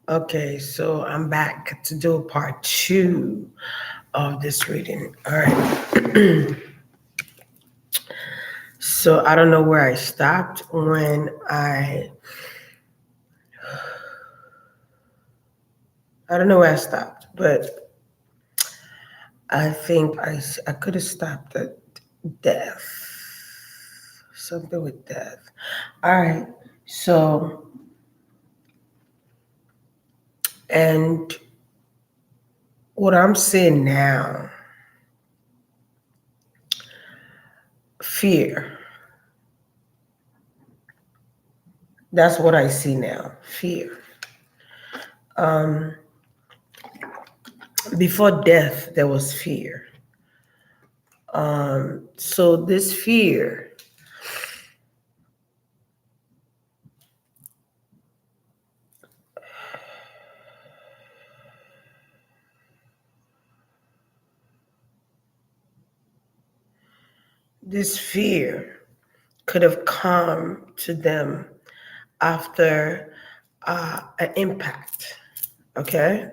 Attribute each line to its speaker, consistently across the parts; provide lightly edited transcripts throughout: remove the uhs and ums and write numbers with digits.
Speaker 1: Okay, so I'm back to do part two of this reading. All right. So I don't know where I stopped when I don't know where I stopped, but I think I could have stopped at death. Something with death. All right. So, and what I'm seeing now, fear. That's what I see now, fear. Um, Before death, there was fear. So this fear, this fear could have come to them after an impact. Okay,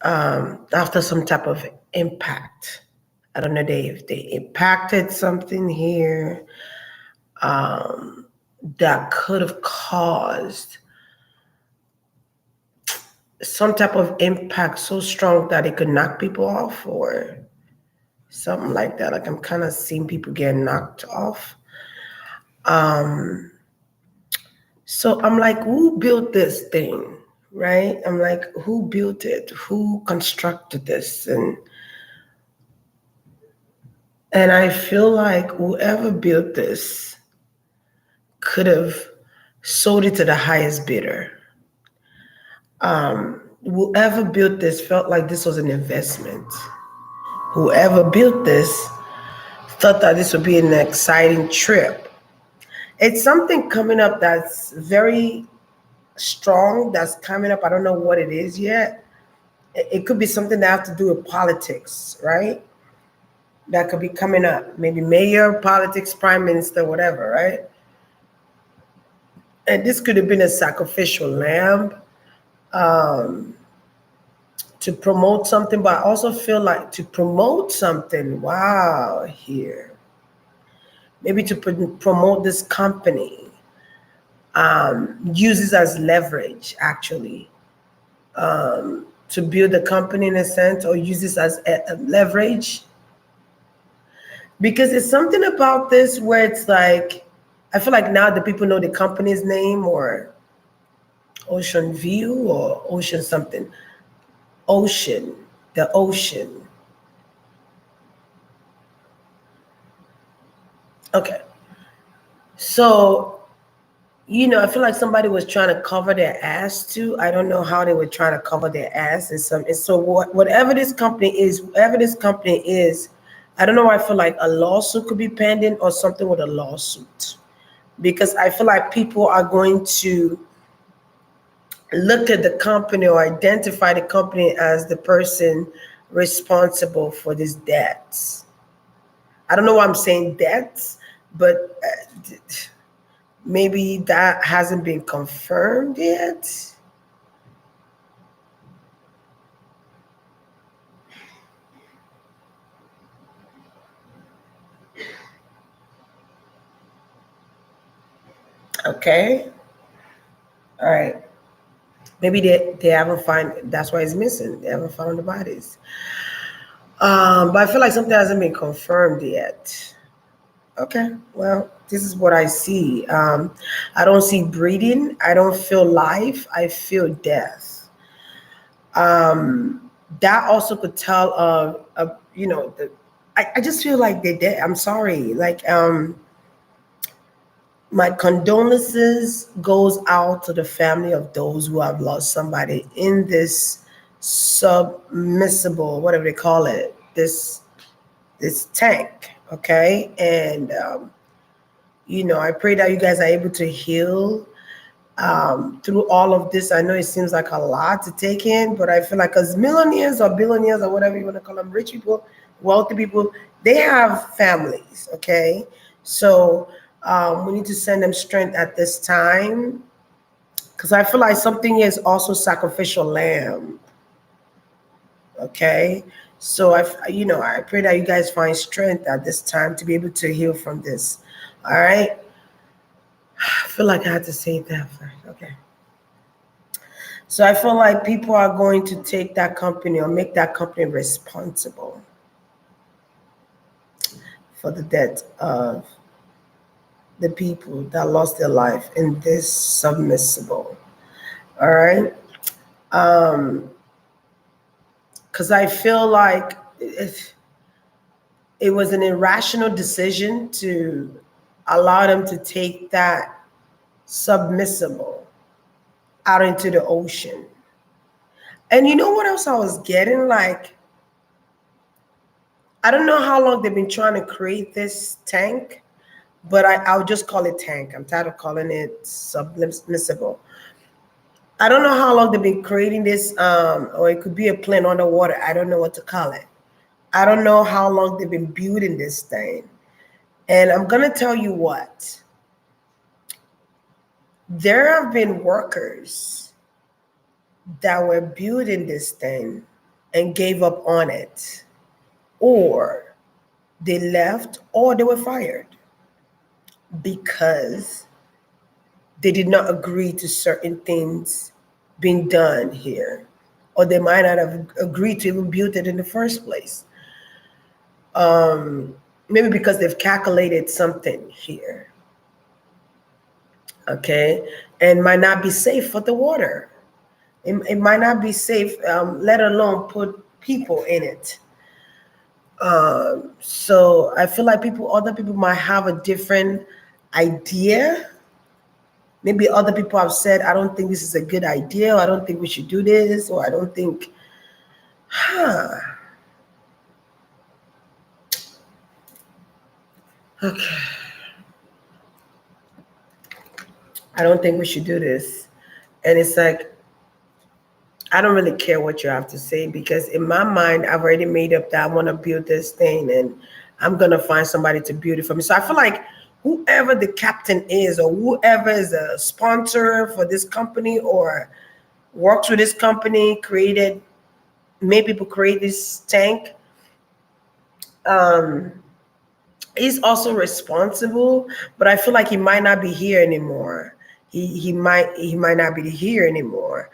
Speaker 1: after some type of impact. I don't know if they impacted something here that could have caused some type of impact so strong that it could knock people off or something like that. Like I'm kind of seeing people get knocked off. So I'm like, who built this thing? Right? I'm like, who built it? Who constructed this? And I feel like whoever built this could have sold it to the highest bidder. Whoever built this felt like this was an investment. Whoever built this thought that this would be an exciting trip. It's something coming up that's very strong that's coming up. I don't know what it is yet. It could be something that has to do with politics, right? That could be coming up. Maybe mayor, politics, prime minister, whatever, right? And this could have been a sacrificial lamb to promote something, but I also feel like to promote something, wow, here. Maybe to promote this company, use this as leverage, actually, to build a company in a sense, or use this as a leverage. Because it's something about this where it's like, I feel like now the people know the company's name or Ocean View or Ocean something. Ocean, the ocean. Okay. So, I feel like somebody was trying to cover their ass too. I don't know how they were trying to cover their ass and so whatever this company is, whoever this company is, I don't know why I feel like a lawsuit could be pending or something with a lawsuit. Because I feel like people are going to look at the company or identify the company as the person responsible for these debts. I don't know why I'm saying debts, but maybe that hasn't been confirmed yet. Okay. All right. Maybe they haven't found, that's why it's missing. They haven't found the bodies. But I feel like something hasn't been confirmed yet. Okay, well, this is what I see. I don't see breeding. I don't feel life. I feel death. That also could tell I just feel like they're dead. I'm sorry. Like, my condolences goes out to the family of those who have lost somebody in this submersible, whatever they call it, this tank. Okay, and I pray that you guys are able to heal through all of this. I know it seems like a lot to take in, but I feel like as millionaires or billionaires or whatever you want to call them, rich people, wealthy people, they have families, okay? So we need to send them strength at this time because I feel like something is also sacrificial lamb. Okay, so I pray that you guys find strength at this time to be able to heal from this. All right, I feel like I had to say that first. Okay, so I feel like people are going to take that company or make that company responsible for the death of the people that lost their life in this submersible. All right, because I feel like it was an irrational decision to allow them to take that submersible out into the ocean. And you know what else I was getting? Like, I don't know how long they've been trying to create this tank, but I'll just call it tank. I'm tired of calling it submersible. I don't know how long they've been creating this, or it could be a plane underwater. I don't know what to call it. I don't know how long they've been building this thing. And I'm going to tell you what, there have been workers that were building this thing and gave up on it, or they left, or they were fired because they did not agree to certain things being done here, or they might not have agreed to even build it in the first place. Maybe because they've calculated something here, okay, and might not be safe for the water. It might not be safe, let alone put people in it. So I feel like other people might have a different idea. Maybe other people have said, I don't think this is a good idea, or I don't think we should do this, or I don't think, okay, I don't think we should do this. And it's like, I don't really care what you have to say, because in my mind, I've already made up that I want to build this thing, and I'm going to find somebody to build it for me. So I feel like whoever the captain is, or whoever is a sponsor for this company or works with this company, made people create this tank, he's also responsible, but I feel like he might not be here anymore. He might not be here anymore.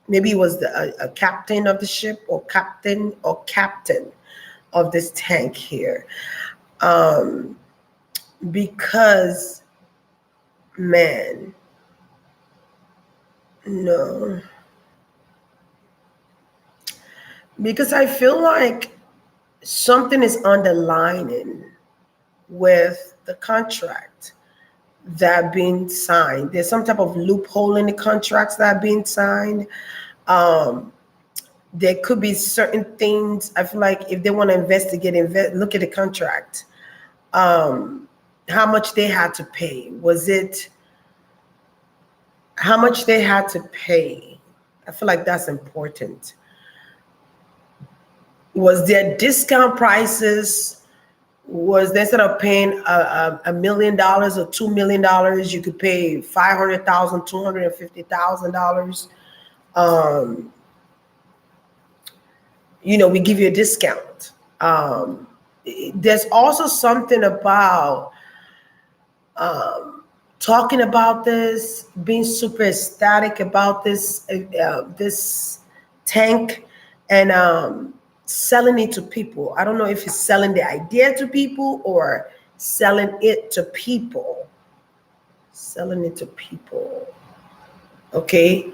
Speaker 1: Maybe he was a captain of the ship, or captain of this tank here. Because, man, no. Because I feel like something is underlining with the contract that being signed. There's some type of loophole in the contracts that are being signed. There could be certain things. I feel like if they want to look at the contract. How much they had to pay. Was it how much they had to pay? I feel like that's important. Was there discount prices? Was they, instead of paying $1 million or $2 million, you could pay $500,000, $250,000? We give you a discount. There's also something about talking about this, being super ecstatic about this tank, and selling it to people. I don't know if he's selling the idea to people or selling it to people. Selling it to people. Okay.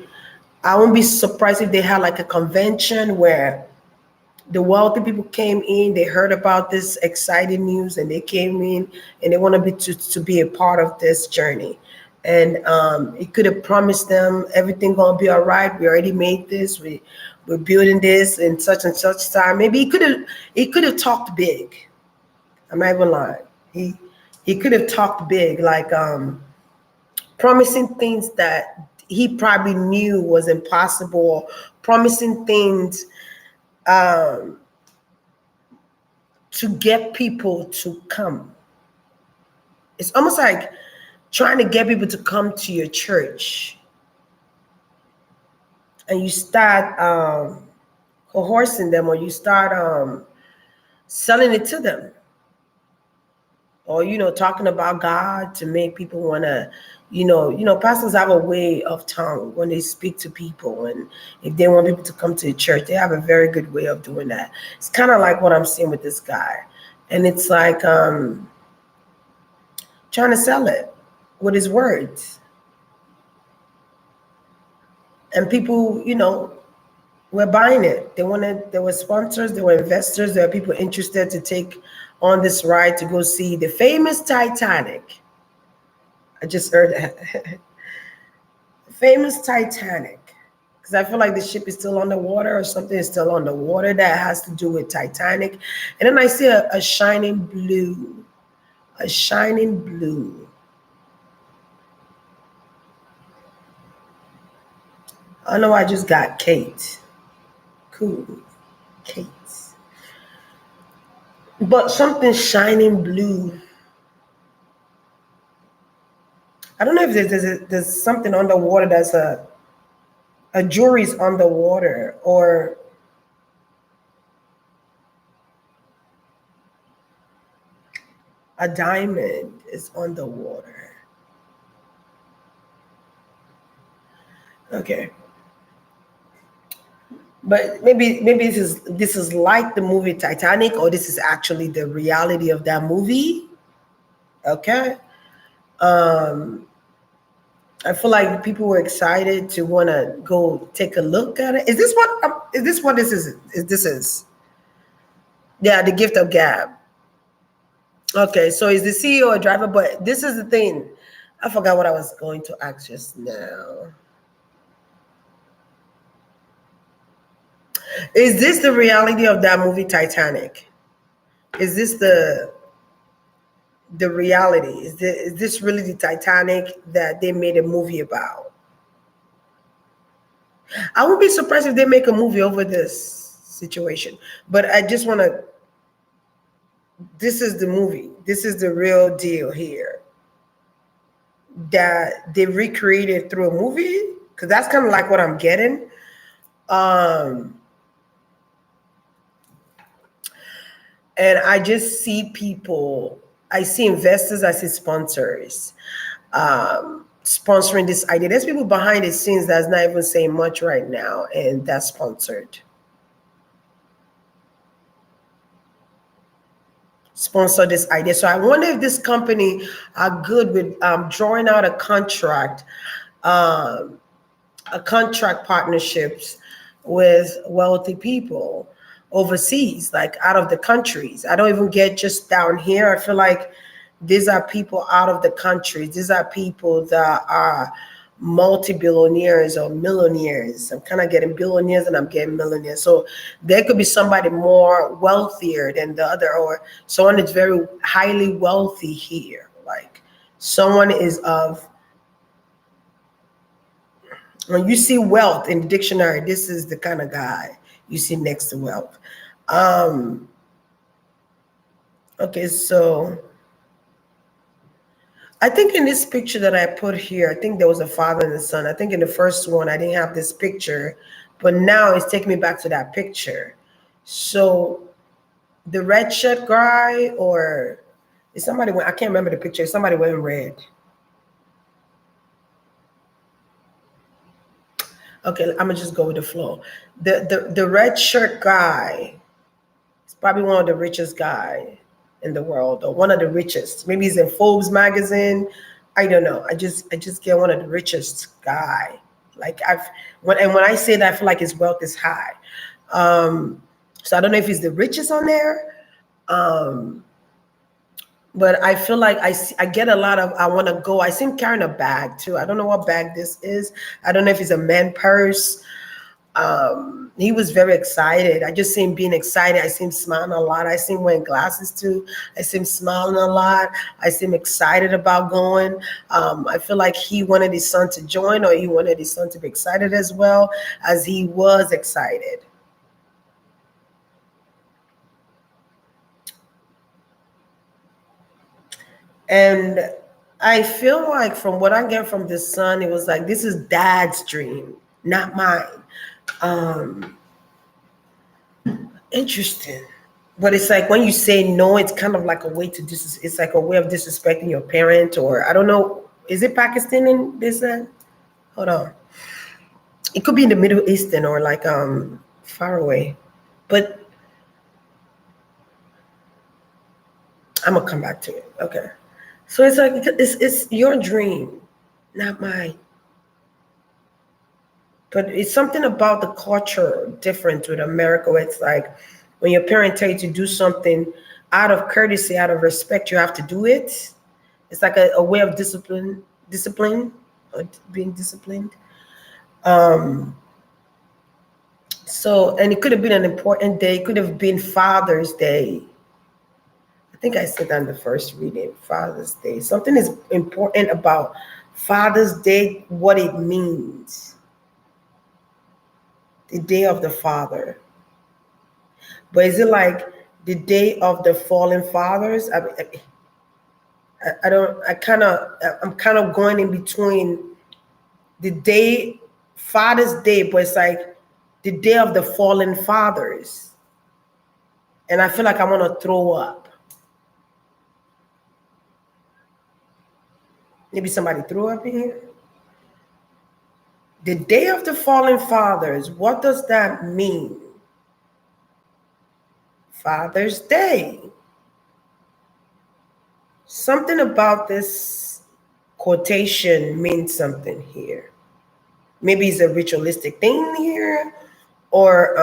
Speaker 1: I won't be surprised if they had like a convention where the wealthy people came in, they heard about this exciting news, and they came in and they want to be a part of this journey. And it could have promised them everything gonna be all right. We already made this. We're building this in such and such time. Maybe he could have talked big. I'm not even lying. He could have talked big, like promising things that he probably knew was impossible, promising things to get people to come. It's almost like trying to get people to come to your church, and you start coercing them, or you start selling it to them, or talking about God to make people want to, pastors have a way of tongue when they speak to people, and if they want people to come to the church, they have a very good way of doing that. It's kind of like what I'm seeing with this guy, and it's like trying to sell it with his words, and people, were buying it. There were sponsors, there were investors, there were people interested to take on this ride to go see the famous Titanic. I just heard that. The famous Titanic. Because I feel like the ship is still underwater, or something is still underwater that has to do with Titanic. And then I see a shining blue. A shining blue. I know I just got Kate. Cool. Kate. But something shining blue. I don't know if there's something underwater that's a jewelry's underwater, or a diamond is underwater. Okay. But maybe this is like the movie Titanic, or this is actually the reality of that movie. Okay. I feel like people were excited to want to go take a look at it. Is this what this is? Yeah, the gift of gab. Okay, so is the CEO a driver? But this is the thing. I forgot what I was going to ask just now. Is this the reality of that movie Titanic? Is this the reality? Is this really the Titanic that they made a movie about? I would be surprised if they make a movie over this situation. But I just want to. This is the movie. This is the real deal here. That they recreated through a movie, because that's kind of like what I'm getting. And I just see people, I see investors, I see sponsors sponsoring this idea. There's people behind the scenes that's not even saying much right now, and that's sponsored. Sponsor this idea. So I wonder if this company are good with drawing out a contract partnerships with wealthy people overseas, like out of the countries. I don't even get just down here. I feel like these are people out of the country. These are people that are multi-billionaires or millionaires. I'm kind of getting billionaires and I'm getting millionaires. So there could be somebody more wealthier than the other, or someone that's very highly wealthy here. Like someone is of, when you see wealth in the dictionary, this is the kind of guy you see next to wealth. Okay, so I think in this picture that I put here, I think there was a father and a son. I think in the first one, I didn't have this picture, but now it's taking me back to that picture. So the red shirt guy, or is somebody, I can't remember the picture, somebody wearing red. Okay, I'm gonna just go with the flow. The red shirt guy is probably one of the richest guy in the world, or one of the richest. Maybe he's in Forbes magazine. I don't know. I just get one of the richest guy. Like when I say that, I feel like his wealth is high. So I don't know if he's the richest on there. But I feel like I get a lot of, I want to go. I see him carrying a bag too. I don't know what bag this is. I don't know if it's a man purse. He was very excited. I just see him being excited. I see him smiling a lot. I see him wearing glasses too. I see him smiling a lot. I see him excited about going. I feel like he wanted his son to join, or he wanted his son to be excited as well as he was excited. And I feel like from what I get from the son, it was like this is dad's dream, not mine. Um, Interesting. But it's like when you say no, it's kind of like a way to it's like a way of disrespecting your parent, or I don't know. Is it Pakistani? This hold on. It could be in the Middle Eastern or like far away. But I'm gonna come back to it. Okay. So it's like it's your dream, not mine. But it's something about the culture different with America where it's like when your parent tell you to do something out of courtesy, out of respect, you have to do it. It's like a way of discipline, or being disciplined. Um, so, and it could have been an important day. It could have been Father's Day. I think I said that in the first reading, Father's Day. Something is important about Father's Day, what it means. The day of the father. But is it like the day of the fallen fathers? I don't, I'm kind of going in between the day, Father's Day, but it's like the day of the fallen fathers. And I feel like I want to throw up. Maybe somebody threw up in here. The day of the fallen fathers, what does that mean? Father's Day. Something about this quotation means something here. Maybe it's a ritualistic thing here, or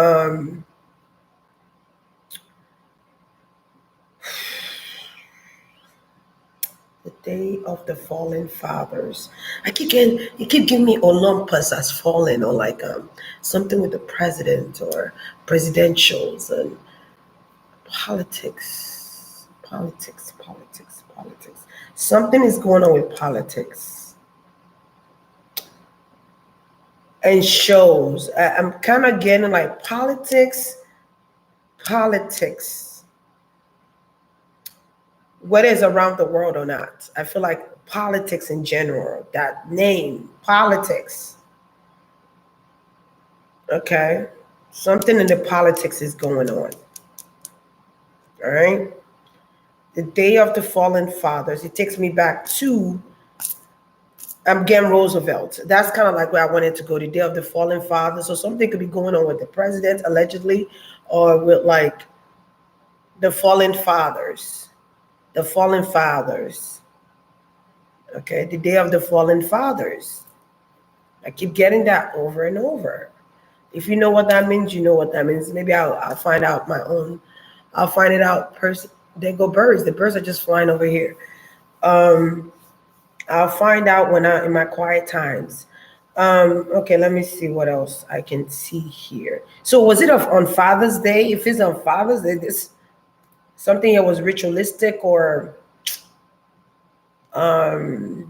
Speaker 1: the day of the fallen fathers. You keep giving me Olympus as fallen, or like something with the president or presidentials and politics. Something is going on with politics and shows. I'm kind of getting like politics, whether it's around the world or not. I feel like politics in general, that name, politics. Okay. Something in the politics is going on. All right. The day of the fallen fathers. It takes me back to getting Roosevelt. That's kind of like where I wanted to go. The day of the fallen fathers. So something could be going on with the president allegedly, or with like the fallen fathers. The fallen fathers. Okay, the day of the fallen fathers. I keep getting that over and over. If you know what that means, you know what that means. Maybe I'll find out my own. I'll find it out. There go birds. The birds are just flying over here. I'll find out when in my quiet times. Okay, let me see what else I can see here. So was it on Father's Day? If it's on Father's Day, this something that was ritualistic, or I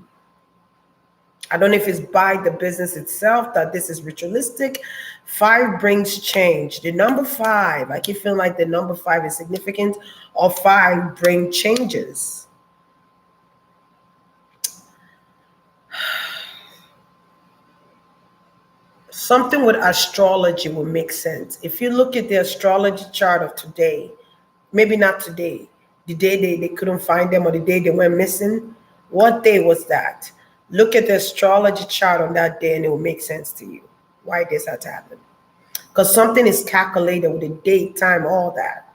Speaker 1: don't know if it's by the business itself that this is ritualistic. 5 brings change. The number 5, I keep feeling like the number 5 is significant, or 5 bring changes. Something with astrology will make sense. If you look at the astrology chart of today, maybe not today, the day they couldn't find them, or the day they went missing, what day was that? Look at the astrology chart on that day and it will make sense to you why this had to happen. Because something is calculated with the date, time, all that.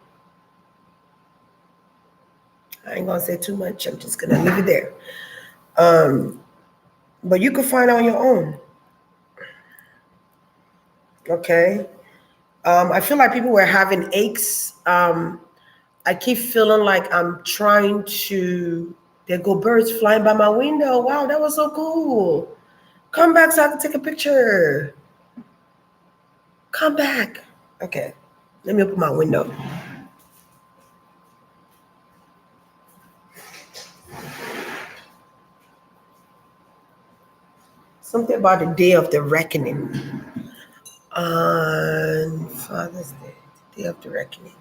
Speaker 1: I ain't gonna say too much. I'm just gonna leave it there. But you can find out on your own. Okay. I feel like people were having aches. I keep feeling like I'm trying to. There go birds flying by my window. Wow, that was so cool. Come back so I can take a picture. Come back. Okay. Let me open my window. Something about the day of the reckoning. On Father's Day, the day of the reckoning.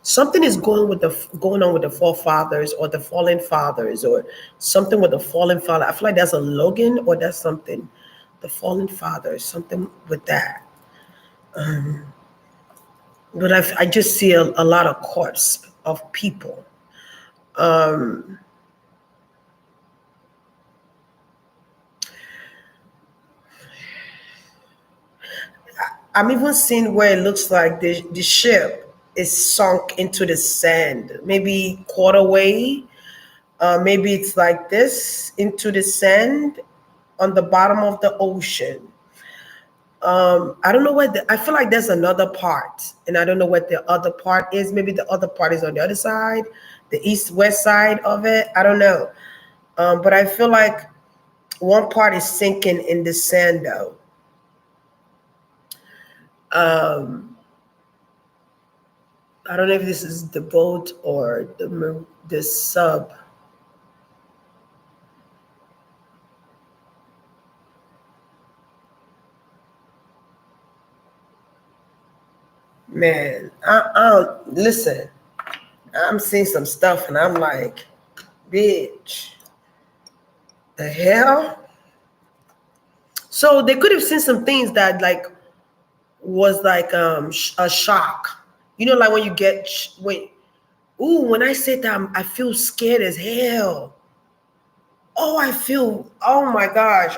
Speaker 1: Something is going on with the forefathers or the fallen fathers or something with the fallen father. I feel like that's a Logan or that's something. The fallen fathers, something with that. But I just see a lot of corpse of people. Um, I'm even seeing where it looks like the ship is sunk into the sand, maybe quarter way. Maybe it's like this into the sand on the bottom of the ocean. I don't know what I feel like there's another part, and I don't know what the other part is. Maybe the other part is on the other side, the east west side of it. I don't know. But I feel like one part is sinking in the sand though. Um, I don't know if this is the boat or the sub. Man, listen. I'm seeing some stuff, and I'm like, bitch, the hell. So they could have seen some things that like was like a shock. You know, like when you get wait. Ooh, when I say that, I feel scared as hell. Oh, I feel. Oh my gosh,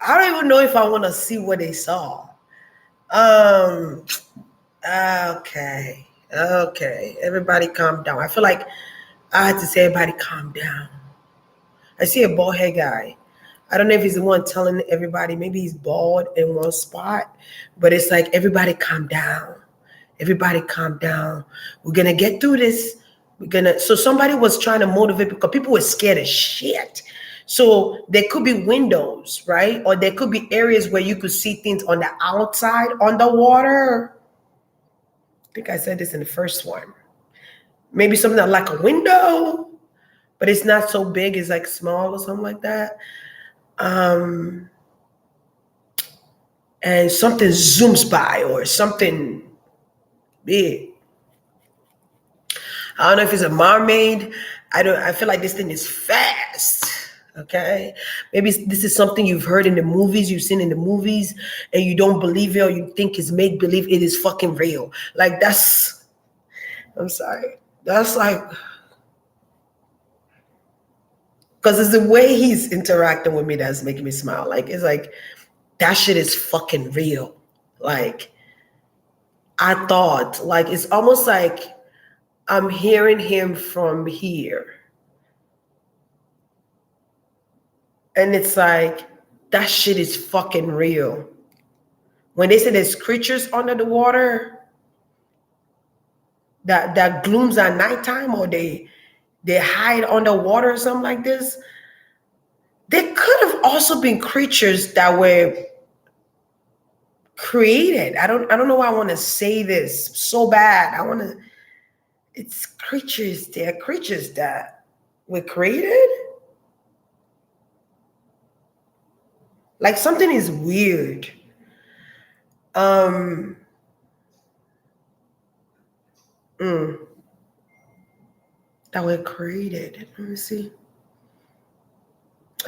Speaker 1: I don't even know if I want to see what they saw. Um. Okay. Okay. Everybody, calm down. I feel like I had to say, everybody, calm down. I see a bald head guy. I don't know if he's the one telling everybody. Maybe he's bald in one spot, but it's like, everybody, calm down. Everybody, calm down. We're gonna get through this. We're gonna. So somebody was trying to motivate because people were scared as shit. So there could be windows, right? Or there could be areas where you could see things on the outside, underwater. I think I said this in the first one. Maybe something like a window, but it's not so big. It's like small or something like that. And something zooms by or something big. I don't know if it's a mermaid. I feel like this thing is fast. Okay. Maybe this is something you've heard in the movies, you've seen in the movies, and you don't believe it or you think it's make believe. It is fucking real. Like I'm sorry. That's like, because it's the way he's interacting with me that's making me smile. Like, it's like, that shit is fucking real. Like, I thought, like, it's almost like I'm hearing him from here. And it's like, that shit is fucking real. When they say there's creatures under the water that glooms at nighttime or they hide underwater or something like this, there could have also been creatures that were created. I don't know why I want to say this so bad. It's creatures. They're creatures that were created. Like, something is weird. Mm, that were created. Let me see.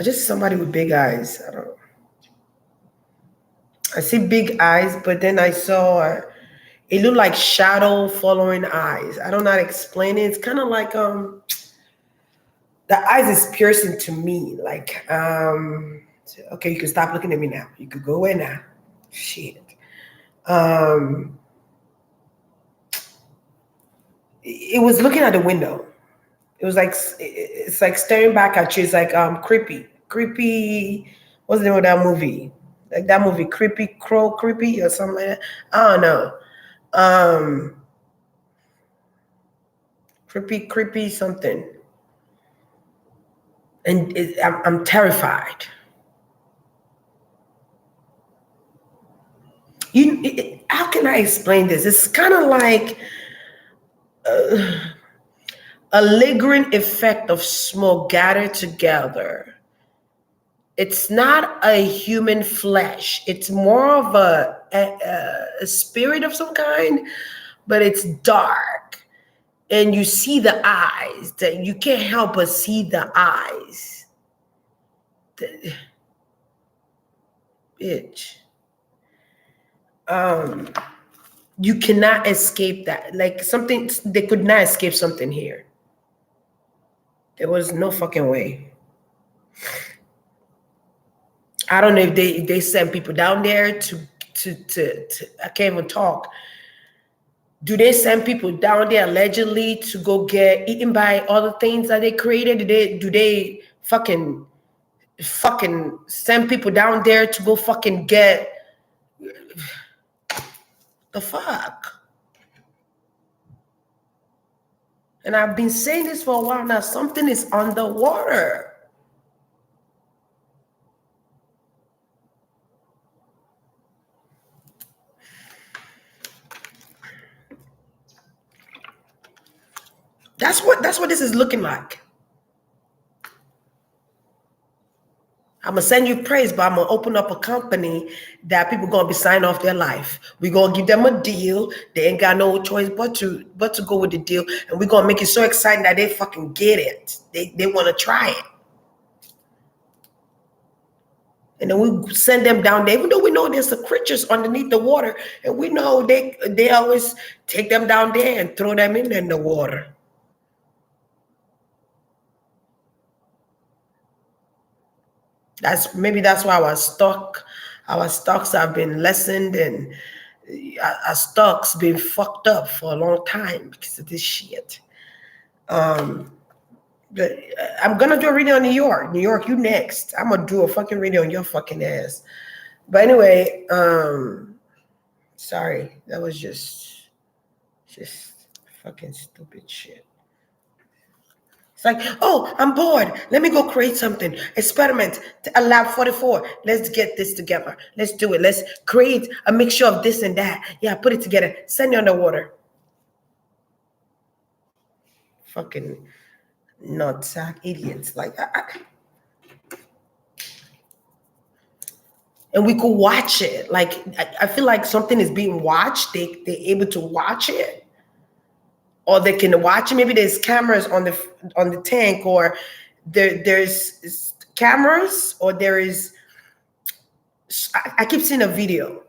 Speaker 1: Just somebody with big eyes. I don't know. I see big eyes, but then I saw it looked like shadow following eyes. I don't know how to explain it. It's kind of like the eyes is piercing to me. Like okay, you can stop looking at me now. You could go away now. Shit. It was looking at the window. It was like it's like staring back at you. It's like creepy. What's the name of that movie? Like that movie, creepy or something like that. I don't know. Creepy something. And I'm terrified. How can I explain this? It's kind of like a lingering effect of smoke gathered together It's not a human flesh. It's more of a spirit of some kind, but it's dark. And you see the eyes. That you can't help but see the eyes. Bitch. You cannot escape that. Like something, they could not escape something here. There was no fucking way. I don't know if they send people down there to I can't even talk. Do they send people down there allegedly to go get eaten by other things that they created? Do they fucking send people down there to go fucking get the fuck? And I've been saying this for a while now. Something is underwater. That's what this is looking like. I'm gonna send you praise, but I'm gonna open up a company that people gonna be signing off their life. We gonna give them a deal. They ain't got no choice but to go with the deal, and we gonna make it so exciting that they fucking get it. They want to try it, and then we send them down there. Even though we know there's the creatures underneath the water, and we know they always take them down there and throw them in the water. That's why our stocks have been lessened, and our stocks been fucked up for a long time because of this shit. But I'm gonna do a reading on New York. New York, you next. I'm gonna do a fucking reading on your fucking ass. But anyway, sorry, that was just fucking stupid shit. It's like, oh, I'm bored. Let me go create something. Experiment. A lab 44. Let's get this together. Let's do it. Let's create a mixture of this and that. Yeah, put it together. Send you underwater. Fucking nutsack idiots. Like, and we could watch it. Like, I feel like something is being watched. They're able to watch it. Or they can watch it. Maybe there's cameras on the tank, or there's cameras, or there is. I keep seeing a video.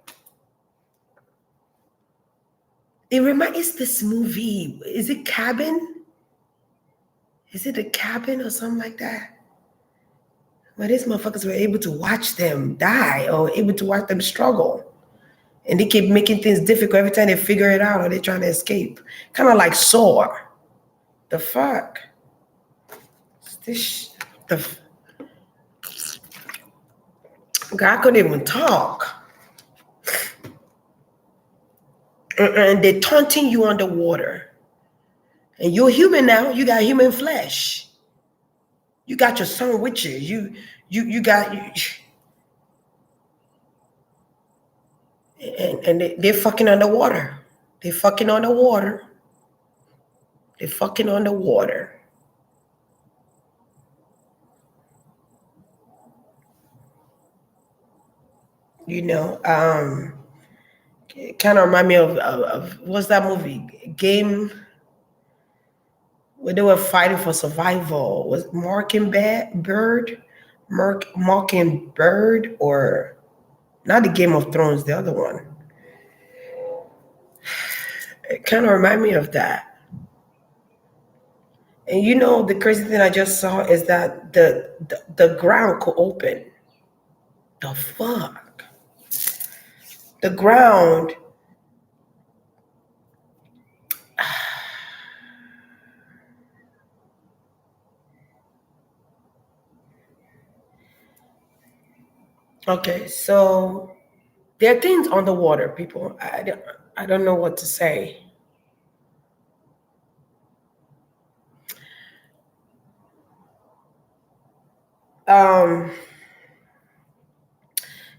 Speaker 1: It reminds this movie. Is it Cabin? Is it a Cabin or something like that? Where these motherfuckers were able to watch them die or able to watch them struggle. And they keep making things difficult every time they figure it out or they're trying to escape. Kind of like Saw. The fuck? God couldn't even talk. And they're taunting you underwater. And you're human now. You got human flesh. You got your son with you. You got... And they're fucking underwater. They're fucking underwater. They're fucking underwater. You know, it kind of remind me of what's that movie? Game where they were fighting for survival. Was Mockingbird, or not the Game of Thrones, the other one. It kind of remind me of that. And you know, the crazy thing I just saw is that the ground could open. The fuck? The ground. Okay, so there are things underwater, people. I don't know what to say.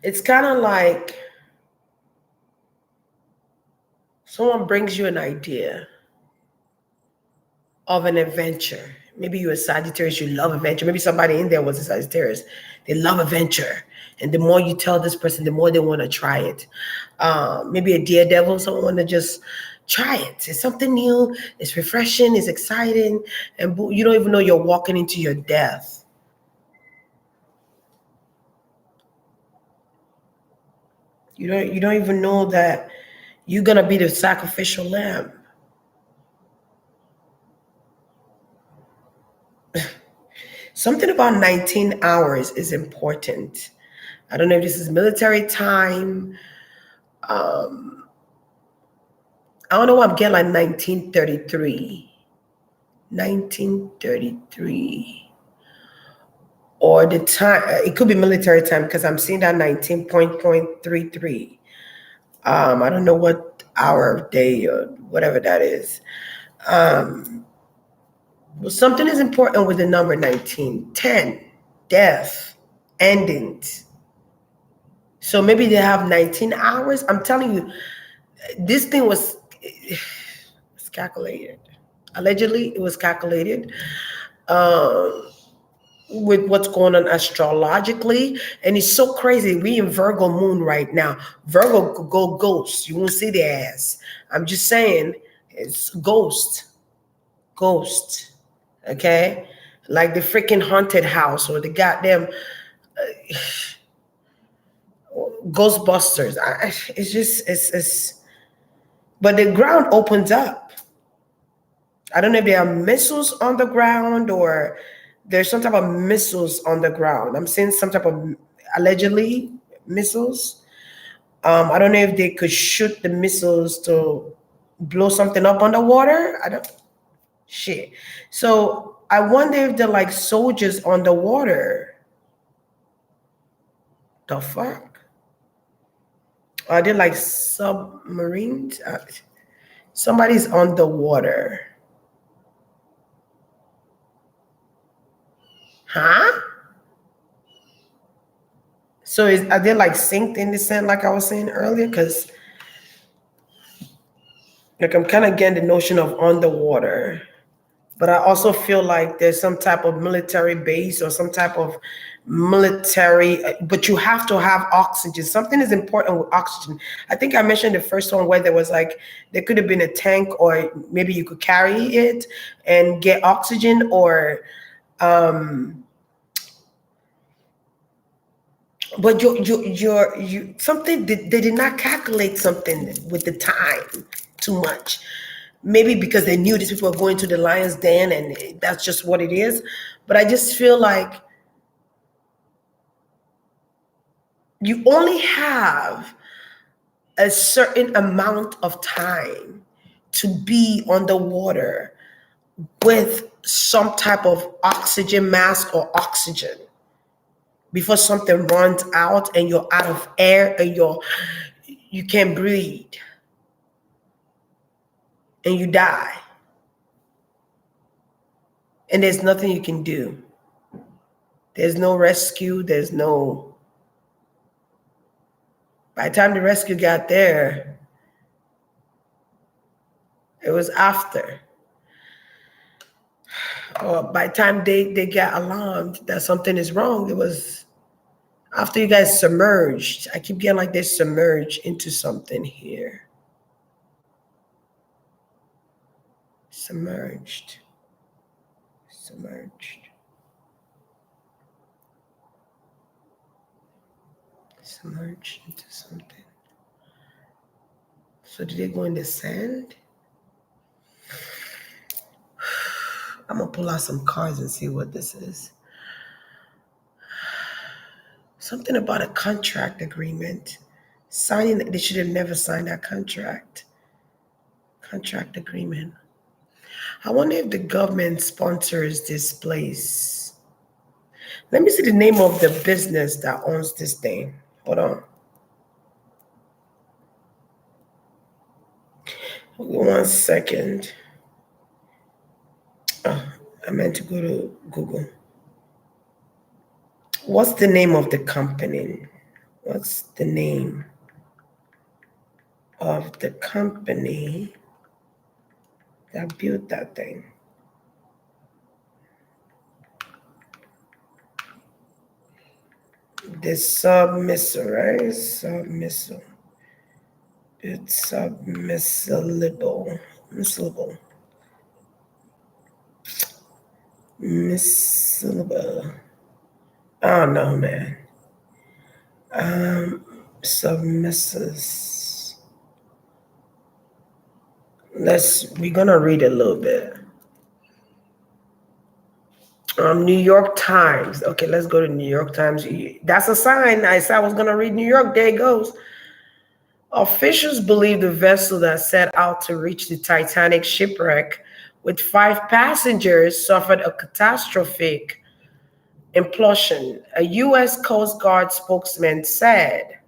Speaker 1: It's kind of like someone brings you an idea of an adventure. Maybe you're a Sagittarius, you love adventure. Maybe somebody in there was a Sagittarius. They love adventure. And the more you tell this person, the more they want to try it. Maybe a daredevil, someone want to just try it. It's something new, it's refreshing, it's exciting, and you don't even know you're walking into your death. You don't even know that you're gonna be the sacrificial lamb. Something about 19 hours is important. I don't know if this is military time. I don't know why I'm getting like 1933. 1933. Or the time, it could be military time because I'm seeing that 19.33. I don't know what hour, day, or whatever that is. Well, something is important with the number 19. 10, death, endings. So maybe they have 19 hours. I'm telling you, this thing was it's calculated. Allegedly, it was calculated with what's going on astrologically. And it's so crazy. We in Virgo moon right now. Virgo could go ghost. You won't see their ass. I'm just saying, it's ghost. Ghost. Okay? Like the freaking haunted house or the goddamn Ghostbusters. It's just, it's, but the ground opens up. I don't know if there are missiles on the ground or there's some type of missiles on the ground. I'm seeing some type of allegedly missiles. I don't know if they could shoot the missiles to blow something up underwater. I don't shit. So I wonder if they're like soldiers on the water. The fuck? Are they like submarines? Somebody's on the water. Huh? So are they like synced in the sand like I was saying earlier? Because like I'm kind of getting the notion of underwater, but I also feel like there's some type of military base or some type of military, but you have to have oxygen. Something is important with oxygen. I think I mentioned the first one where there was like, there could have been a tank or maybe you could carry it and get oxygen or, but you something they did not calculate something with the time too much. Maybe because they knew these people were going to the lion's den and that's just what it is. But I just feel like you only have a certain amount of time to be on the water with some type of oxygen mask or oxygen before something runs out and you're out of air and you can't breathe and you die. And there's nothing you can do. There's no rescue. By the time the rescue got there, it was after. Or by the time they got alarmed that something is wrong, it was after you guys submerged. I keep getting like they submerged into something here. Submerged. Submerged. Submerged into something. So did they go in the sand? I'm gonna pull out some cards and see what this is. Something about a contract agreement. Signing, they should have never signed that contract. Contract agreement. I wonder if the government sponsors this place. Let me see the name of the business that owns this thing. Hold on. 1 second. Oh, I meant to go to Google. What's the name of the company? What's the name of the company that built that thing? This submissile, right? Submissile. It's submissible. Missilable. Missilable. I don't know, man. Submissives. We're gonna read a little bit. New York Times. Okay, let's go to New York Times. That's a sign. I said I was gonna read New York. There it goes. Officials believe the vessel that set out to reach the Titanic shipwreck with 5 passengers suffered a catastrophic implosion. A U.S. Coast Guard spokesman said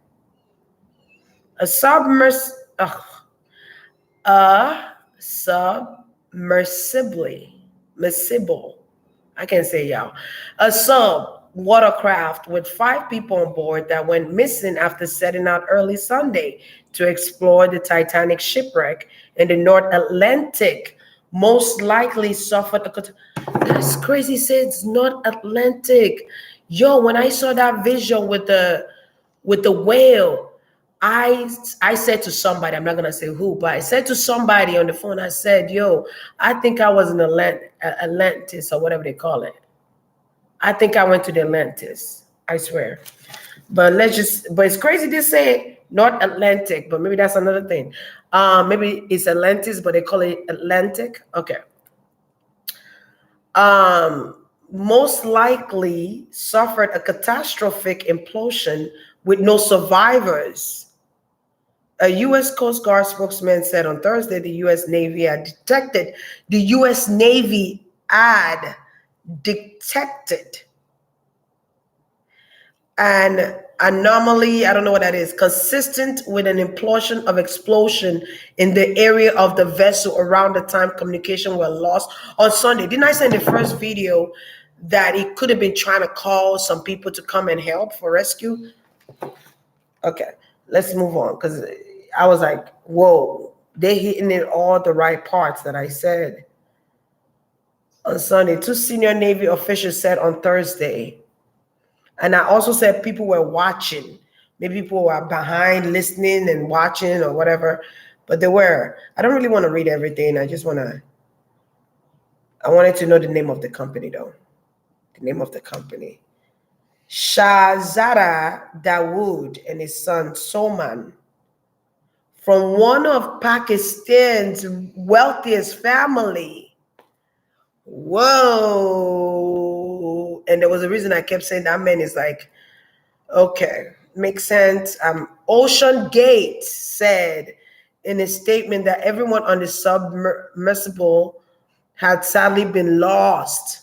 Speaker 1: a submers a submersible. I can't say y'all. A sub watercraft with 5 people on board that went missing after setting out early Sunday to explore the Titanic shipwreck in the North Atlantic most likely suffered a that's crazy. Says North Atlantic. Yo, when I saw that visual with the whale, I said to somebody, I'm not gonna say who, but I said to somebody on the phone, I said, yo, I think I was in Atlantis or whatever they call it. I think I went to the Atlantis. I swear. But it's crazy to say North Atlantic, but maybe that's another thing. Maybe it's Atlantis, but they call it Atlantic. Okay. Most likely suffered a catastrophic implosion with no survivors. A U.S. Coast Guard spokesman said on Thursday the U.S. Navy had detected an anomaly, I don't know what that is, consistent with an explosion in the area of the vessel around the time communication were lost on Sunday. Didn't I say in the first video that he could have been trying to call some people to come and help for rescue? Okay, let's move on, because I was like, whoa, they're hitting it all the right parts that I said. On Sunday, 2 senior Navy officials said on Thursday, and I also said people were watching. Maybe people were behind listening and watching or whatever, but they were. I don't really want to read everything. I wanted to know the name of the company though. The name of the company. Shahzada Dawood and his son Soman, from one of Pakistan's wealthiest family. Whoa. And there was a reason I kept saying that man is like, okay, makes sense. Ocean Gate said in a statement that everyone on the submersible had sadly been lost.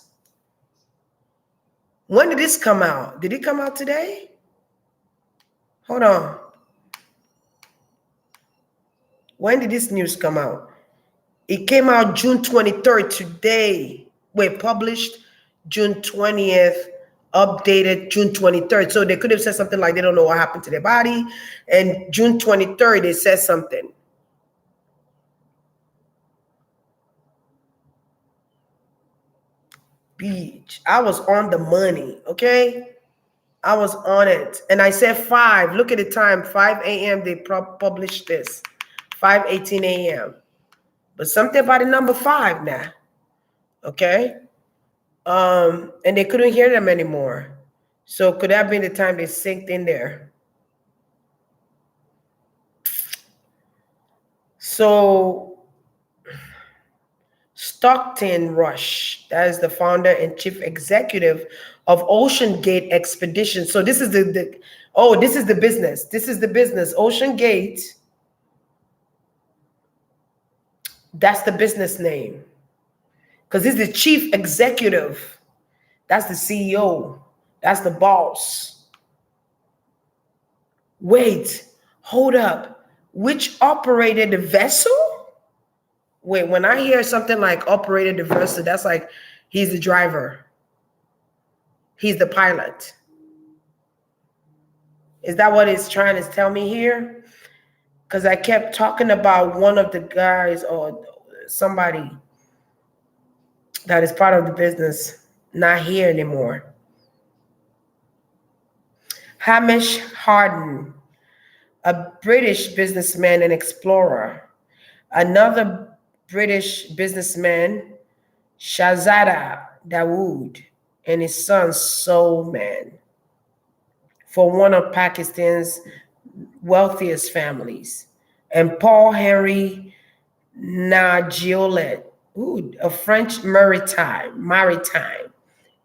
Speaker 1: When did this come out? Did it come out today? Hold on. When did this news come out? It came out June 23rd today. Wait, published June 20th, updated June 23rd. So they could have said something like they don't know what happened to their body. And June 23rd, they said something. Beach. I was on the money, okay? I was on it. And I said 5. Look at the time, 5 a.m. They published this. 5:18 a.m. But something about the number 5 now. Okay? And they couldn't hear them anymore. So could that be the time they synced in there? So Stockton Rush, that is the founder and chief executive of Ocean Gate Expedition. So this is this is the business. This is the business. Ocean Gate. That's the business name. Because this is the chief executive. That's the CEO. That's the boss. Wait, hold up. Which operated the vessel? Wait, when I hear something like operated the vessel, that's like he's the driver. He's the pilot. Is that what it's trying to tell me here? Because I kept talking about one of the guys or somebody that is part of the business not here anymore. Hamish Harden, a British businessman and explorer. Another British businessman, Shahzada Dawood, and his son Soman, for one of Pakistan's wealthiest families. And Paul Henry Nargiolet, a French maritime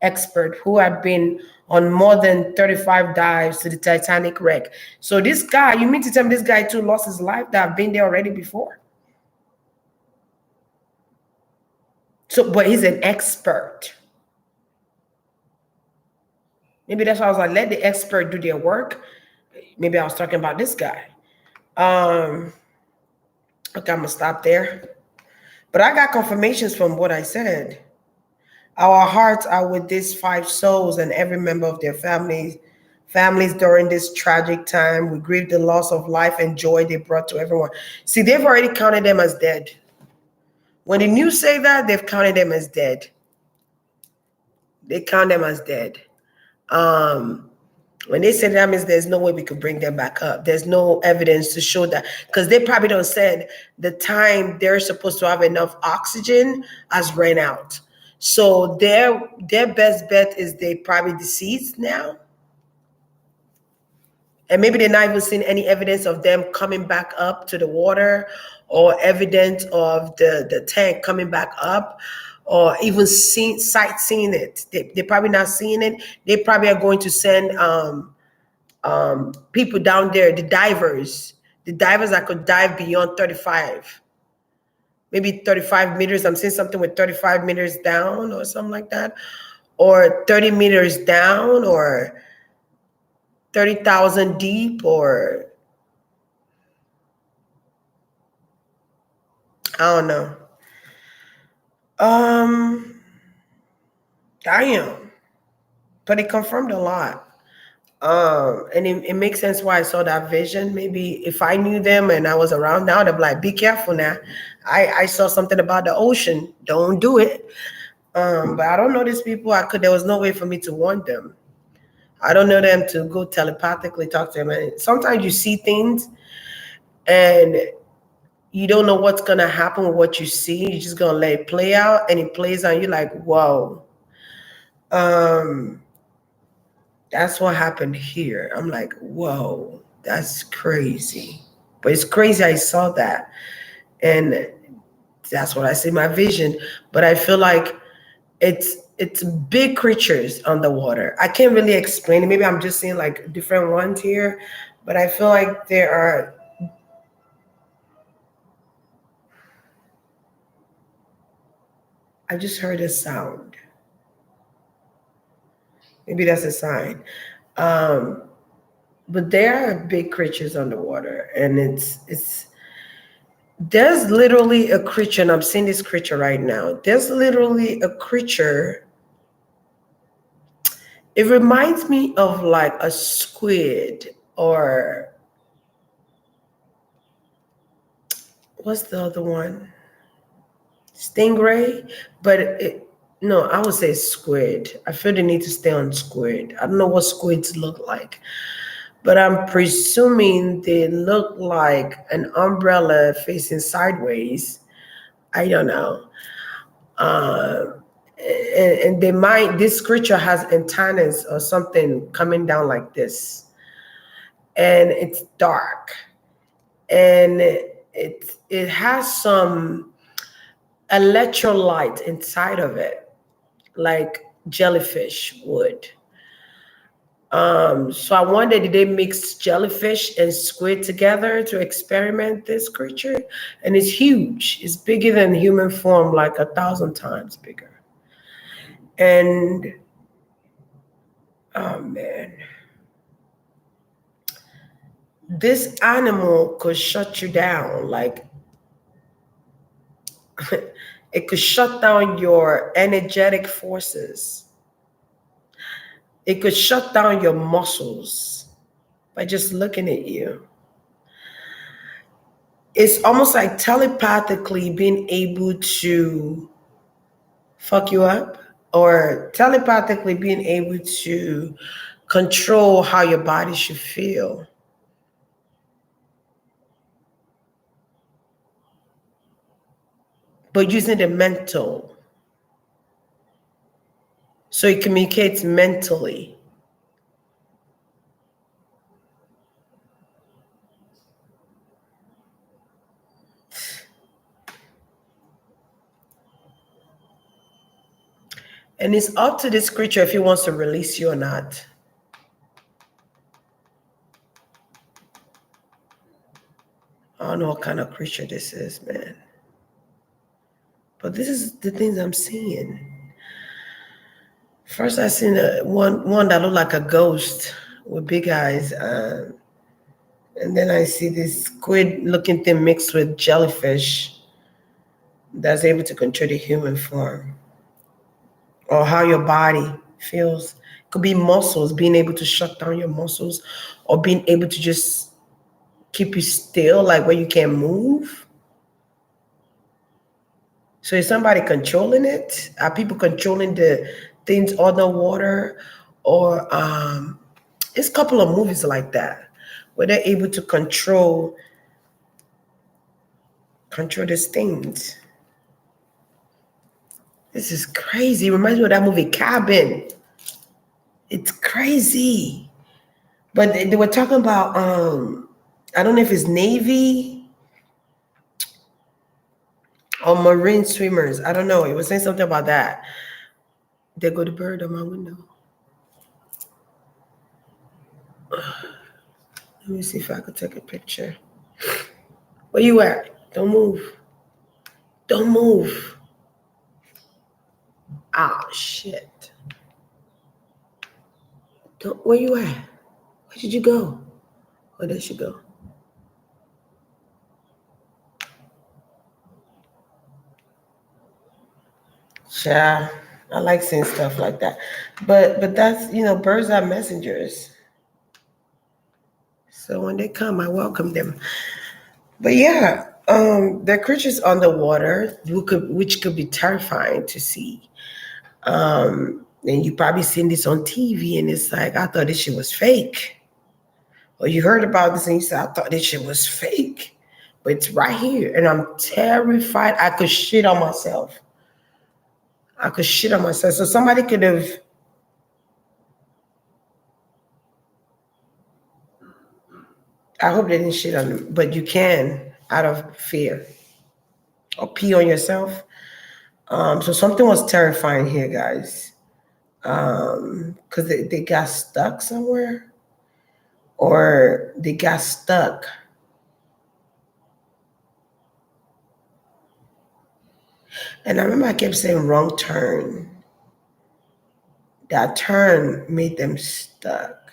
Speaker 1: expert who had been on more than 35 dives to the Titanic wreck. So this guy, you mean to tell me this guy too lost his life that I've been there already before? So, but he's an expert. Maybe that's why I was like, let the expert do their work. Maybe I was talking about this guy. Okay, I'm gonna stop there. But I got confirmations from what I said. Our hearts are with these 5 souls and every member of their families during this tragic time. We grieve the loss of life and joy they brought to everyone. See, they've already counted them as dead. When the news say that, they've counted them as dead. They count them as dead. When they say that means there's no way we could bring them back up. There's no evidence to show that, because they probably don't said the time they're supposed to have enough oxygen has ran out. So their best bet is they probably deceased now. And maybe they're not even seeing any evidence of them coming back up to the water, or evidence of the tank coming back up, or even sightseeing it. They're probably not seeing it. They probably are going to send people down there, the divers that could dive beyond 35. Maybe 35 meters. I'm seeing something with 35 meters down or something like that. Or 30 meters down, or 30,000 deep, or I don't know. Damn. But it confirmed a lot. And it makes sense why I saw that vision. Maybe if I knew them and I was around now, they'd be like, be careful now. I saw something about the ocean. Don't do it. But I don't know these people. There was no way for me to warn them. I don't know them to go telepathically talk to them. And sometimes you see things and you don't know what's going to happen with what you see. You're just going to let it play out, and it plays out. You're like, whoa. That's what happened here. I'm like, whoa, that's crazy. But it's crazy I saw that. And that's what I see in my vision. But I feel like it's big creatures underwater. I can't really explain it. Maybe I'm just seeing like different ones here. But I feel like there are... I just heard a sound. Maybe that's a sign. But there are big creatures underwater, and there's literally a creature, and I'm seeing this creature right now. There's literally a creature. It reminds me of like a squid, or what's the other one? Stingray, but no, I would say squid. I feel the need to stay on squid. I don't know what squids look like, but I'm presuming they look like an umbrella facing sideways. I don't know. And this creature has antennas or something coming down like this. And it's dark. And it has some electrolyte inside of it, like jellyfish would. So I wonder, did they mix jellyfish and squid together to experiment this creature? And it's huge. It's bigger than human form, like 1,000 times bigger. And oh man, this animal could shut you down. Like it could shut down your energetic forces. It could shut down your muscles by just looking at you. It's almost like telepathically being able to fuck you up, or telepathically being able to control how your body should feel. But using the mental. So it communicates mentally. And it's up to this creature if he wants to release you or not. I don't know what kind of creature this is, man. But this is the things I'm seeing. First, I seen one that looked like a ghost with big eyes. And then I see this squid-looking thing mixed with jellyfish that's able to control the human form. Or how your body feels. It could be muscles, being able to shut down your muscles, or being able to just keep you still, like where you can't move. So is somebody controlling it? Are people controlling the things underwater? Or it's a couple of movies like that where they're able to control these things. This is crazy. It reminds me of that movie Cabin. It's crazy. But they were talking about I don't know if it's Navy or Marine swimmers. I don't know. It was saying something about that. There go the bird on my window. Let me see if I could take a picture. Where you at? Don't move. Don't move. Ah, shit. Where you at? Where did you go? Where did she go? Yeah, I like seeing stuff like that. But that's, birds are messengers. So when they come, I welcome them. But yeah, they're creatures underwater which could be terrifying to see. And you probably seen this on TV and it's like, I thought this shit was fake. Or you heard about this and you said, I thought this shit was fake. But it's right here. And I'm terrified. I could shit on myself. So somebody could have. I hope they didn't shit on them. But you can out of fear. Or pee on yourself. So something was terrifying here, guys. Because they got stuck somewhere. Or they got stuck. And I remember I kept saying wrong turn. That turn made them stuck.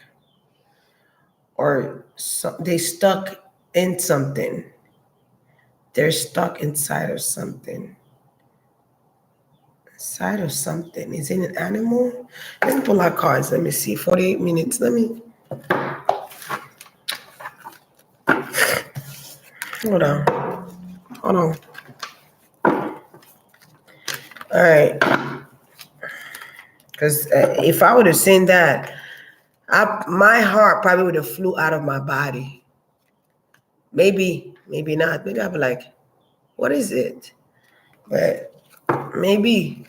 Speaker 1: Or they stuck in something. They're stuck inside of something. Inside of something. Is it an animal? Let me pull out cards. Let me see. 48 minutes. Hold on. All right. Because if I would have seen that, my heart probably would have flew out of my body. Maybe not. Maybe I'd be like, what is it? But maybe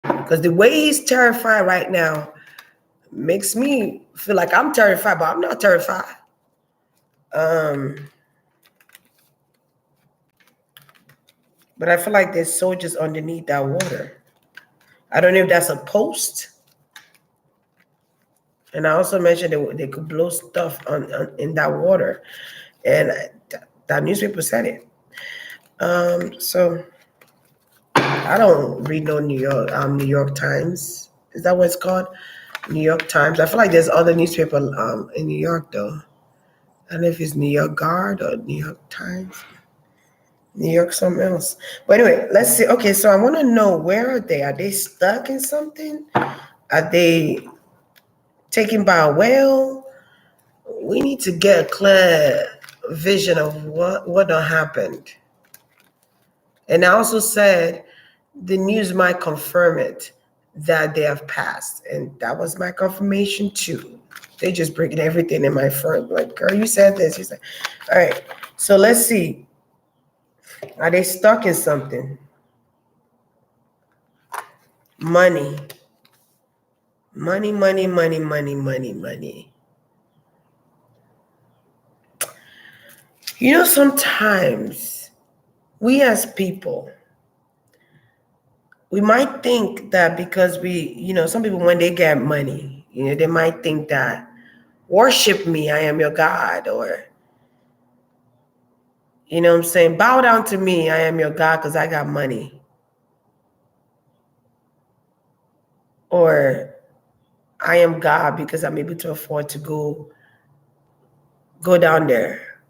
Speaker 1: because the way he's terrified right now makes me feel like I'm terrified, but I'm not terrified. But I feel like there's soldiers underneath that water. I don't know if that's a post. And I also mentioned they could blow stuff in that water. And that newspaper said it. So I don't read no New York Times. Is that what it's called? New York Times. I feel like there's other newspaper in New York though. I don't know if it's New York Guard or New York Times. New York something else. But anyway, let's see. Okay, so I want to know, where are they? Are they stuck in something? Are they taken by a whale? We need to get a clear vision of what done happened. And I also said the news might confirm it. that they have passed. And that was my confirmation too. They just bringing everything in my front. Like, girl, you said this. You said, all right. So let's see. Are they stuck in something? Money. Money, money, money, money, money, money. You know, sometimes we as people, we might think that because some people, when they get money, they might think that, worship me, I am your God, or, what I'm saying, bow down to me, I am your God because I got money. Or I am God because I'm able to afford to go down there.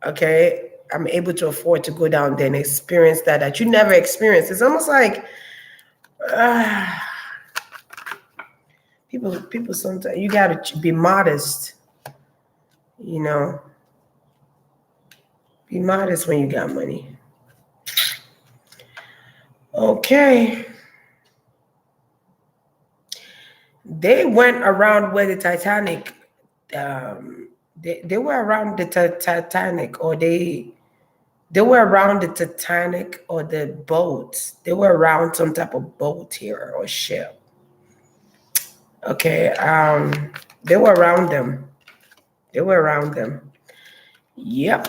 Speaker 1: Okay? I'm able to afford to go down there and experience that you never experienced. It's almost like people sometimes, you gotta be modest. Be modest when you got money. Okay. They went around where the Titanic, they were around the Titanic, or they were around the Titanic or the boat. They were around some type of boat here or ship. Okay. They were around them. They were around them. Yep.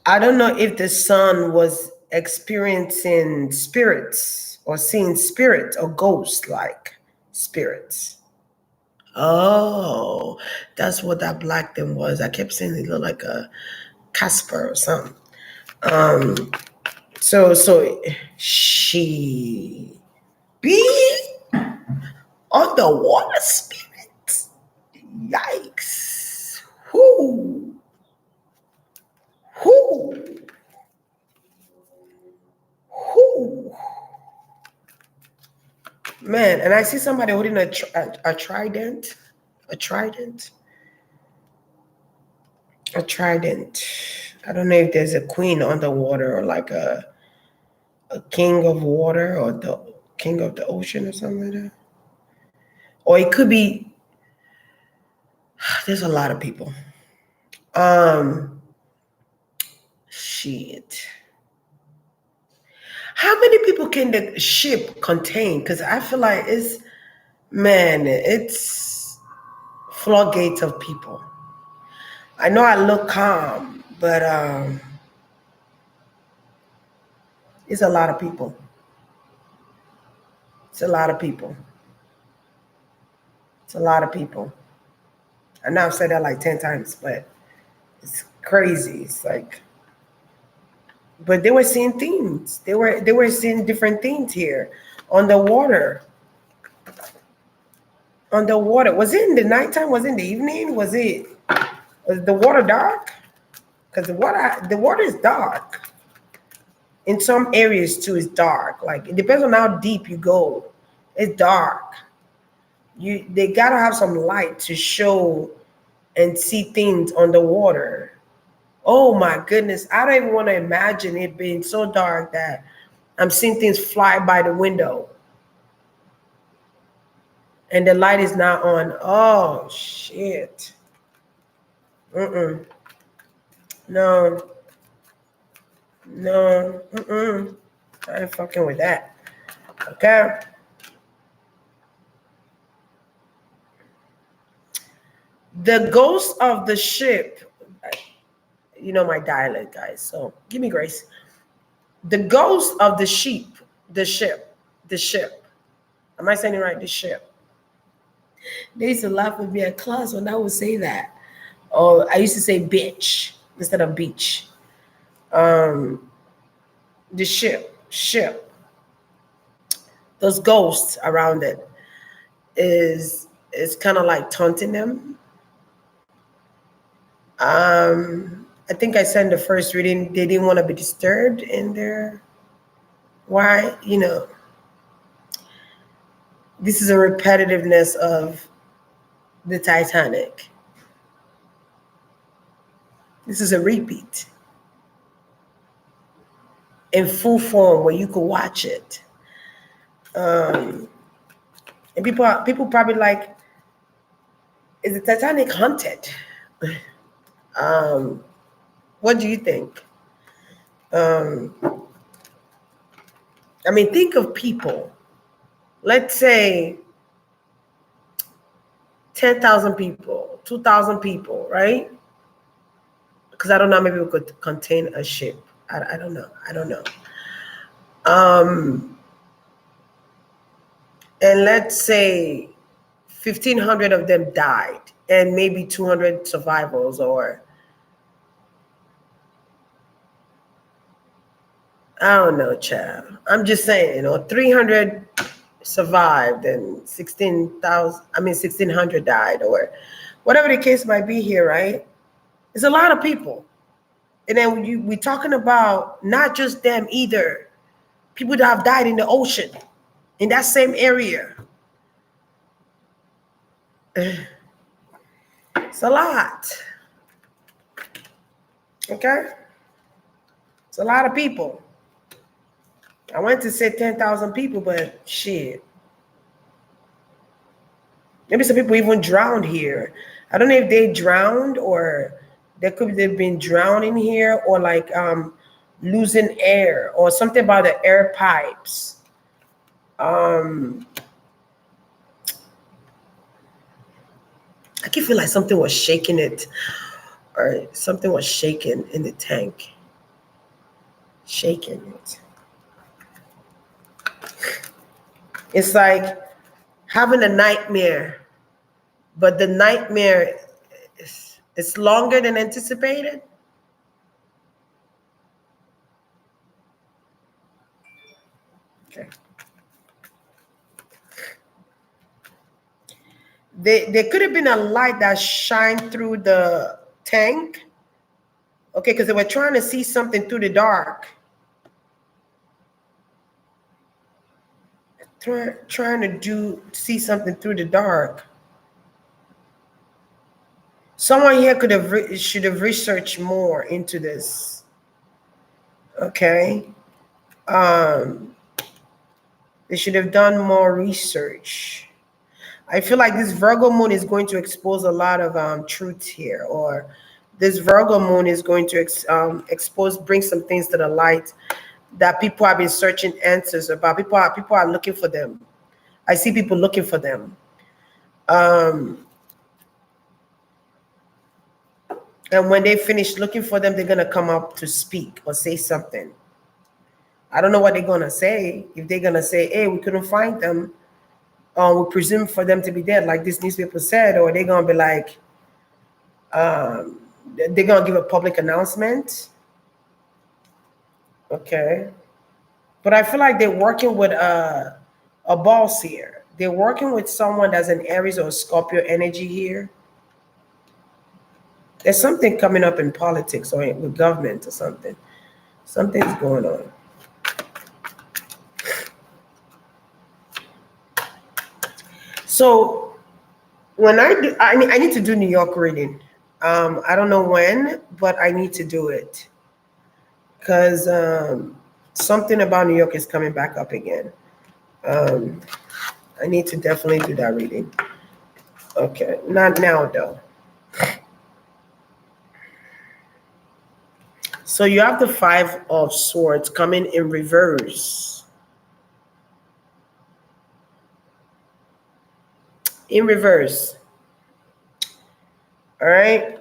Speaker 1: I don't know if the son was experiencing spirits or seeing spirits or ghosts like spirits. Oh, that's what that black thing was. I kept saying it looked like a Casper or something. So she be underwater spirits. Yikes. Whoo. Whoo. Whoo. Man, and I see somebody holding a trident. A trident. A trident. I don't know if there's a queen underwater or like a king of water or the king of the ocean or something like that. Or it could be, there's a lot of people. Shit. How many people can the ship contain? Because I feel like it's floodgates of people. I know I look calm, but it's a lot of people. It's a lot of people. It's a lot of people. I know I've said that like 10 times, but it's crazy. It's like, but they were seeing things. They were seeing different things here on the water. On the water. Was it in the nighttime? Was it in the evening? Was the water dark? Because the water is dark. In some areas too, it's dark. Like, it depends on how deep you go. It's dark. They gotta have some light to show and see things on the water. Oh my goodness. I don't even want to imagine it being so dark that I'm seeing things fly by the window. And the light is not on. Oh shit. No. No. I ain't fucking with that. Okay. The ghost of the ship. You know my dialect, guys. So give me grace. The ghost of the ship. Am I saying it right? The ship. They used to laugh with me at class when I would say that. Or I used to say bitch instead of beach. The ship. Those ghosts around it is kind of like taunting them. I think I said in the first reading, they didn't want to be disturbed in their, why? This is a repetitiveness of the Titanic. This is a repeat. in full form where you could watch it. And people probably like, is the Titanic haunted? What do you think? I mean, think of people. Let's say 10,000 people, 2,000 people, right? Because I don't know, maybe we could contain a ship. I don't know. I don't know. And let's say 1,500 of them died and maybe 200 survivors, or I don't know, child. I'm just saying, 300 survived and 1,600 died, or whatever the case might be here, right? It's a lot of people. And then we're talking about not just them either. People that have died in the ocean, in that same area. It's a lot. Okay? It's a lot of people. I went to say 10,000 people, but shit. Maybe some people even drowned here. I don't know if they drowned, or they've been drowning here, or like losing air, or something about the air pipes. I can feel like something was shaking it, or something was shaking in the tank. Shaking it. It's like having a nightmare, but the nightmare is longer than anticipated. Okay. There could have been a light that shined through the tank. Okay, because they were trying to see something through the dark. Trying to see something through the dark. Someone here should have researched more into this. Okay. They should have done more research. I feel like this Virgo moon is going to expose a lot of truth here, or this Virgo moon is going to bring some things to the light that people have been searching answers about. People are looking for them. I see people looking for them. And when they finish looking for them, they're going to come up to speak or say something. I don't know what they're going to say. If they're going to say, hey, we couldn't find them, we presume for them to be dead, like this newspaper said, or they're going to be like, they're going to give a public announcement. Okay. But I feel like they're working with a boss here. They're working with someone that's an Aries or Scorpio energy here. There's something coming up in politics or with government or something. Something's going on. So when I need to do New York reading. I don't know when, but I need to do it. Because something about New York is coming back up again. I need to definitely do that reading. Okay, not now though. So you have the Five of Swords coming in reverse. In reverse. All right.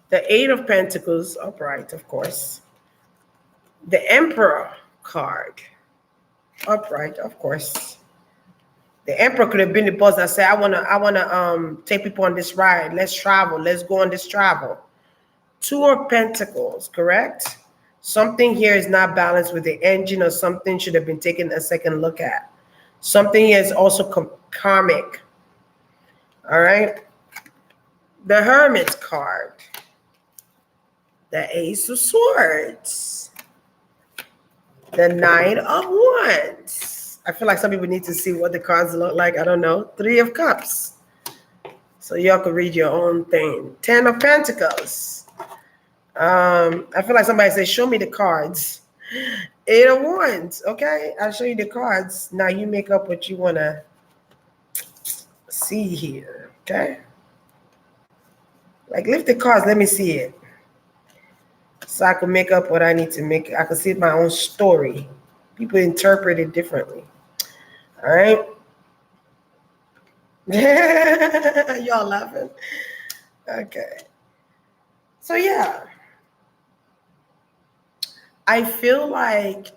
Speaker 1: The Eight of Pentacles upright, of course. The Emperor card upright, of course. The Emperor could have been the boss that said, I wanna take people on this ride. Let's travel. Let's go on this travel. Two of Pentacles, correct? Something here is not balanced with the engine, or something should have been taken a second look at. Something here is also karmic. All right. The Hermit card. The Ace of Swords. The Knight of Wands. I feel like some people need to see what the cards look like. I don't know. Three of Cups. So y'all can read your own thing. Ten of Pentacles. I feel like somebody said, show me the cards. Eight of Wands. Okay, I'll show you the cards. Now you make up what you want to see here. Okay. Like, lift the cards. Let me see it. So I can make up what I need to make. I can see my own story. People interpret it differently. All right. Y'all laughing. Okay. So yeah. I feel like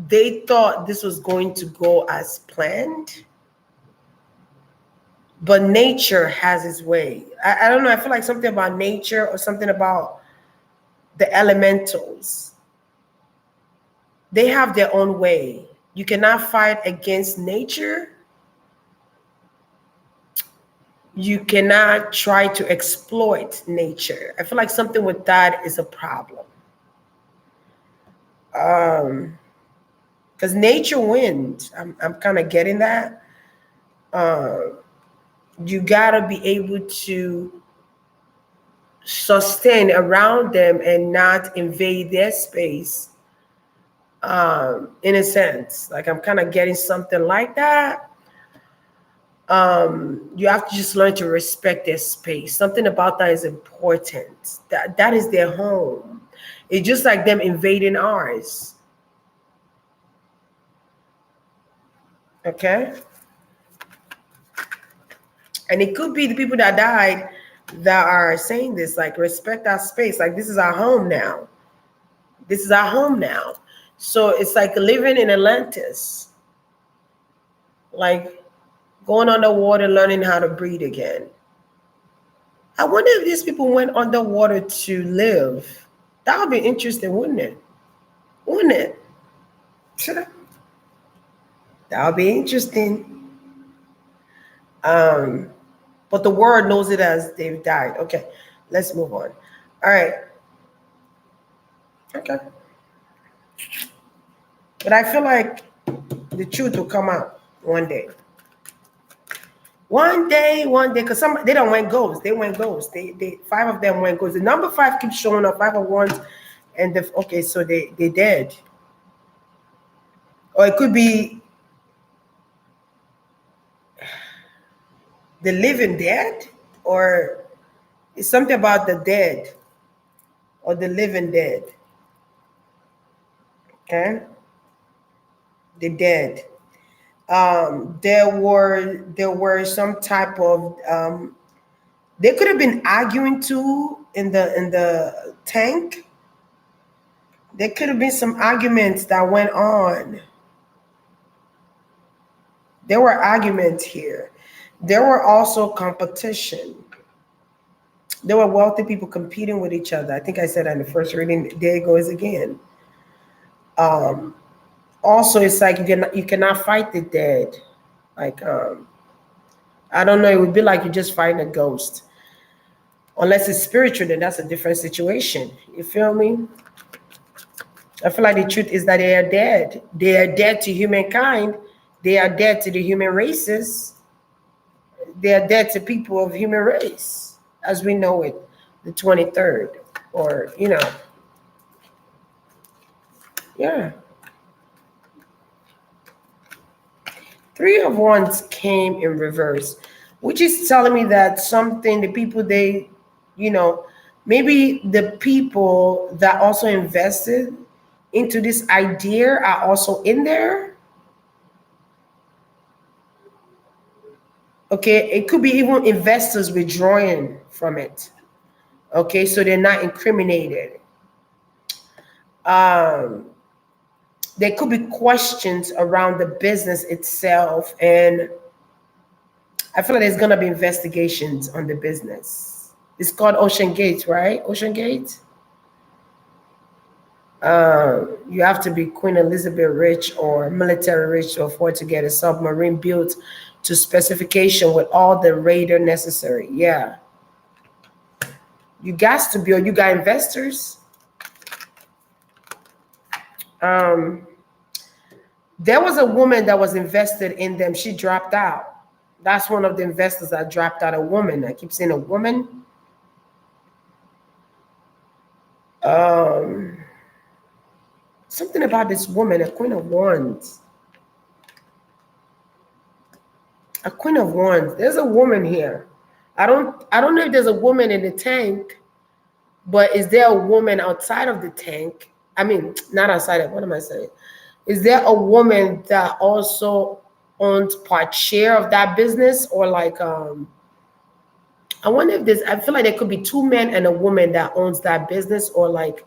Speaker 1: they thought this was going to go as planned, but nature has its way. I don't know. I feel like something about nature or something about the elementals. They have their own way. You cannot fight against nature. You cannot try to exploit nature. I feel like something with that is a problem. Because nature wins. I'm kind of getting that. You gotta be able to sustain around them and not invade their space. In a sense, like I'm kind of getting something like that. You have to just learn to respect their space. Something about that is important. That is their home. It's just like them invading ours. Okay. And it could be the people that died that are saying this, like, respect our space. Like, this is our home now. This is our home now. So it's like living in Atlantis. Like going underwater, learning how to breathe again. I wonder if these people went underwater to live. That would be interesting, wouldn't it? Wouldn't it? That would be interesting. But the word knows it as they've died. Okay, let's move on. All right. Okay. But I feel like the truth will come out one day. One day, because they don't went ghosts. They went ghosts. They 5 of them went ghosts. The number 5 keeps showing up, 5 of Wands, and okay, so they dead. Or it could be the living dead, or it's something about the dead or the living dead. Okay, the dead. There were some type of they could have been arguing too in the tank. There could have been some arguments that went on. There were arguments here. There were also competition. There were wealthy people competing with each other. I think I said that in the first reading. There it goes again. Also, it's like you cannot fight the dead. Like I don't know. It would be like you're just fighting a ghost. Unless it's spiritual, then that's a different situation. You feel me? I feel like the truth is that they are dead. They are dead to humankind. They are dead to the human races. They are dead to people of human race, as we know it, the 23rd, or, yeah. 3 of Wands came in reverse, which is telling me that the people maybe the people that also invested into this idea are also in there. Okay, it could be even investors withdrawing from it. Okay, so they're not incriminated. There could be questions around the business itself, and I feel like there's gonna be investigations on the business. It's called Ocean Gate, right? Ocean Gate. You have to be Queen Elizabeth rich or military rich to afford to get a submarine built to specification with all the radar necessary. Yeah. You got to build. You got investors. There was a woman that was invested in them. She dropped out. That's one of the investors that dropped out. A woman. I keep saying a woman. Um, something about this woman, a Queen of Wands. A Queen of Wands. There's a woman here. I don't know if there's a woman in the tank, but is there a woman outside of the tank? I mean, not outside of, what am I saying? Is there a woman that also owns part share of that business, or like I wonder if there's, I feel like there could be two men and a woman that owns that business, or like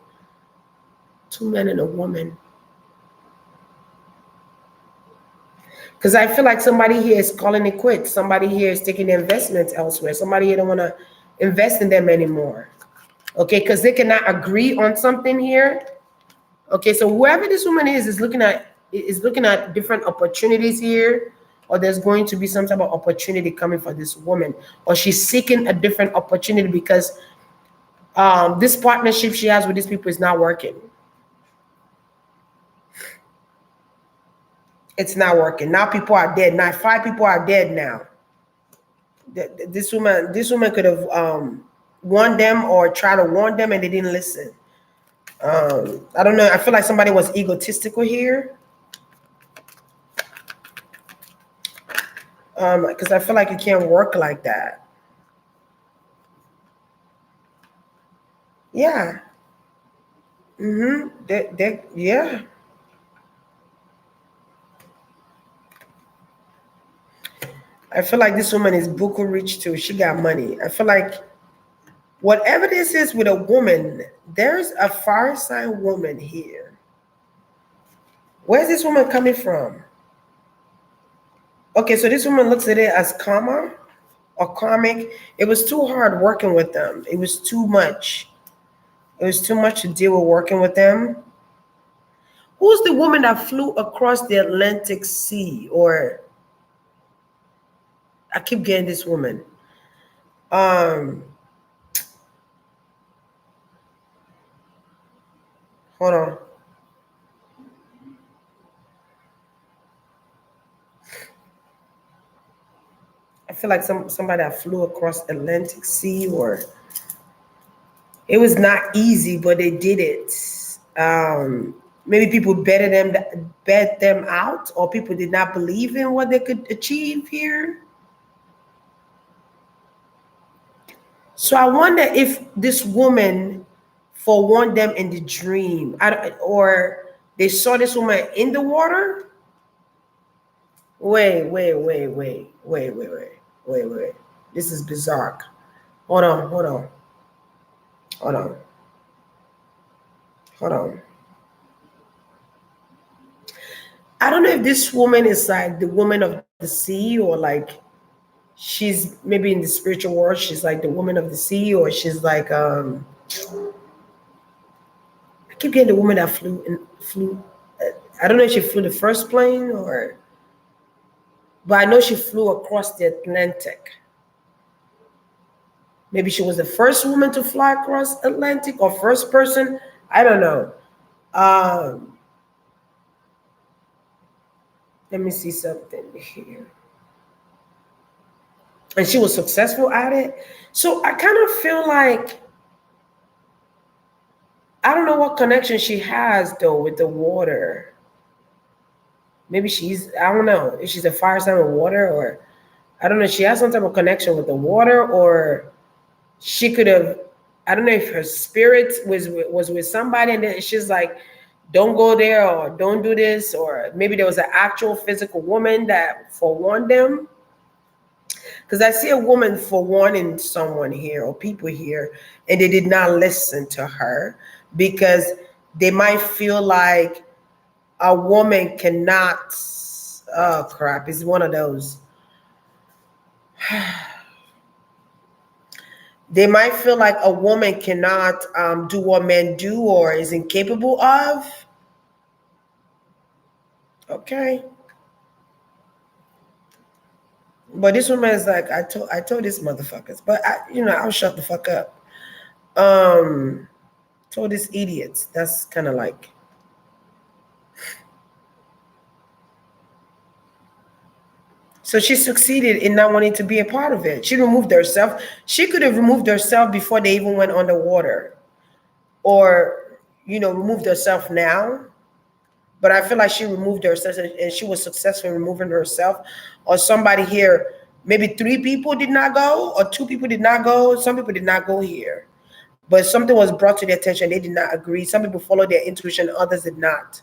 Speaker 1: two men and a woman. Because I feel like somebody here is calling it quits. Somebody here is taking their investments elsewhere. Somebody here don't want to invest in them anymore. Okay, because they cannot agree on something here. Okay, so whoever this woman is looking at different opportunities here, or there's going to be some type of opportunity coming for this woman, or she's seeking a different opportunity because this partnership she has with these people is not working. It's not working. Now people are dead. Now 5 people are dead now. This woman could have warned them or tried to warn them and they didn't listen. I don't know. I feel like somebody was egotistical here. Because I feel like you can't work like that. Yeah. Yeah. I feel like this woman is buku rich too. She got money. I feel like whatever this is with a woman, there's a fire sign woman here. Where's this woman coming from? Okay, so this woman looks at it as karma or karmic. It was too hard working with them. It was too much. It was too much to deal with working with them. Who's the woman that flew across the Atlantic Sea? Or I keep getting this woman. Hold on. I feel like somebody that flew across Atlantic Sea, or it was not easy, but they did it. Maybe people bet them out, or people did not believe in what they could achieve here. So I wonder if this woman forewarned them in the dream, or they saw this woman in the water. Wait. This is bizarre. Hold on. I don't know if this woman is like the woman of the sea, or like she's maybe in the spiritual world, she's like the woman of the sea, or she's like I keep getting the woman that flew. I don't know if she flew the first plane, or, but I know she flew across the Atlantic. Maybe she was the first woman to fly across Atlantic, or first person. I don't know. Let me see something here. And she was successful at it. So I kind of feel like, I don't know what connection she has though with the water. Maybe I don't know if she's a fire sign with water, or I don't know. She has some type of connection with the water, or she could have, I don't know if her spirit was with somebody and then she's like, don't go there, or don't do this, or maybe there was an actual physical woman that forewarned them. Because I see a woman forewarning someone here or people here, and they did not listen to her because they might feel like a woman cannot, oh crap, it's one of those. They might feel like a woman cannot do what men do, or is incapable of. Okay. But this woman is like, I told these motherfuckers, but I'll shut the fuck up. Told these idiots. That's kind of like, so she succeeded in not wanting to be a part of it. She removed herself. She could have removed herself before they even went underwater. or, removed herself now. But I feel like she removed herself and she was successful in removing herself. Or somebody here, maybe 3 people did not go, or 2 people did not go. Some people did not go here. But something was brought to their attention. They did not agree. Some people followed their intuition, others did not.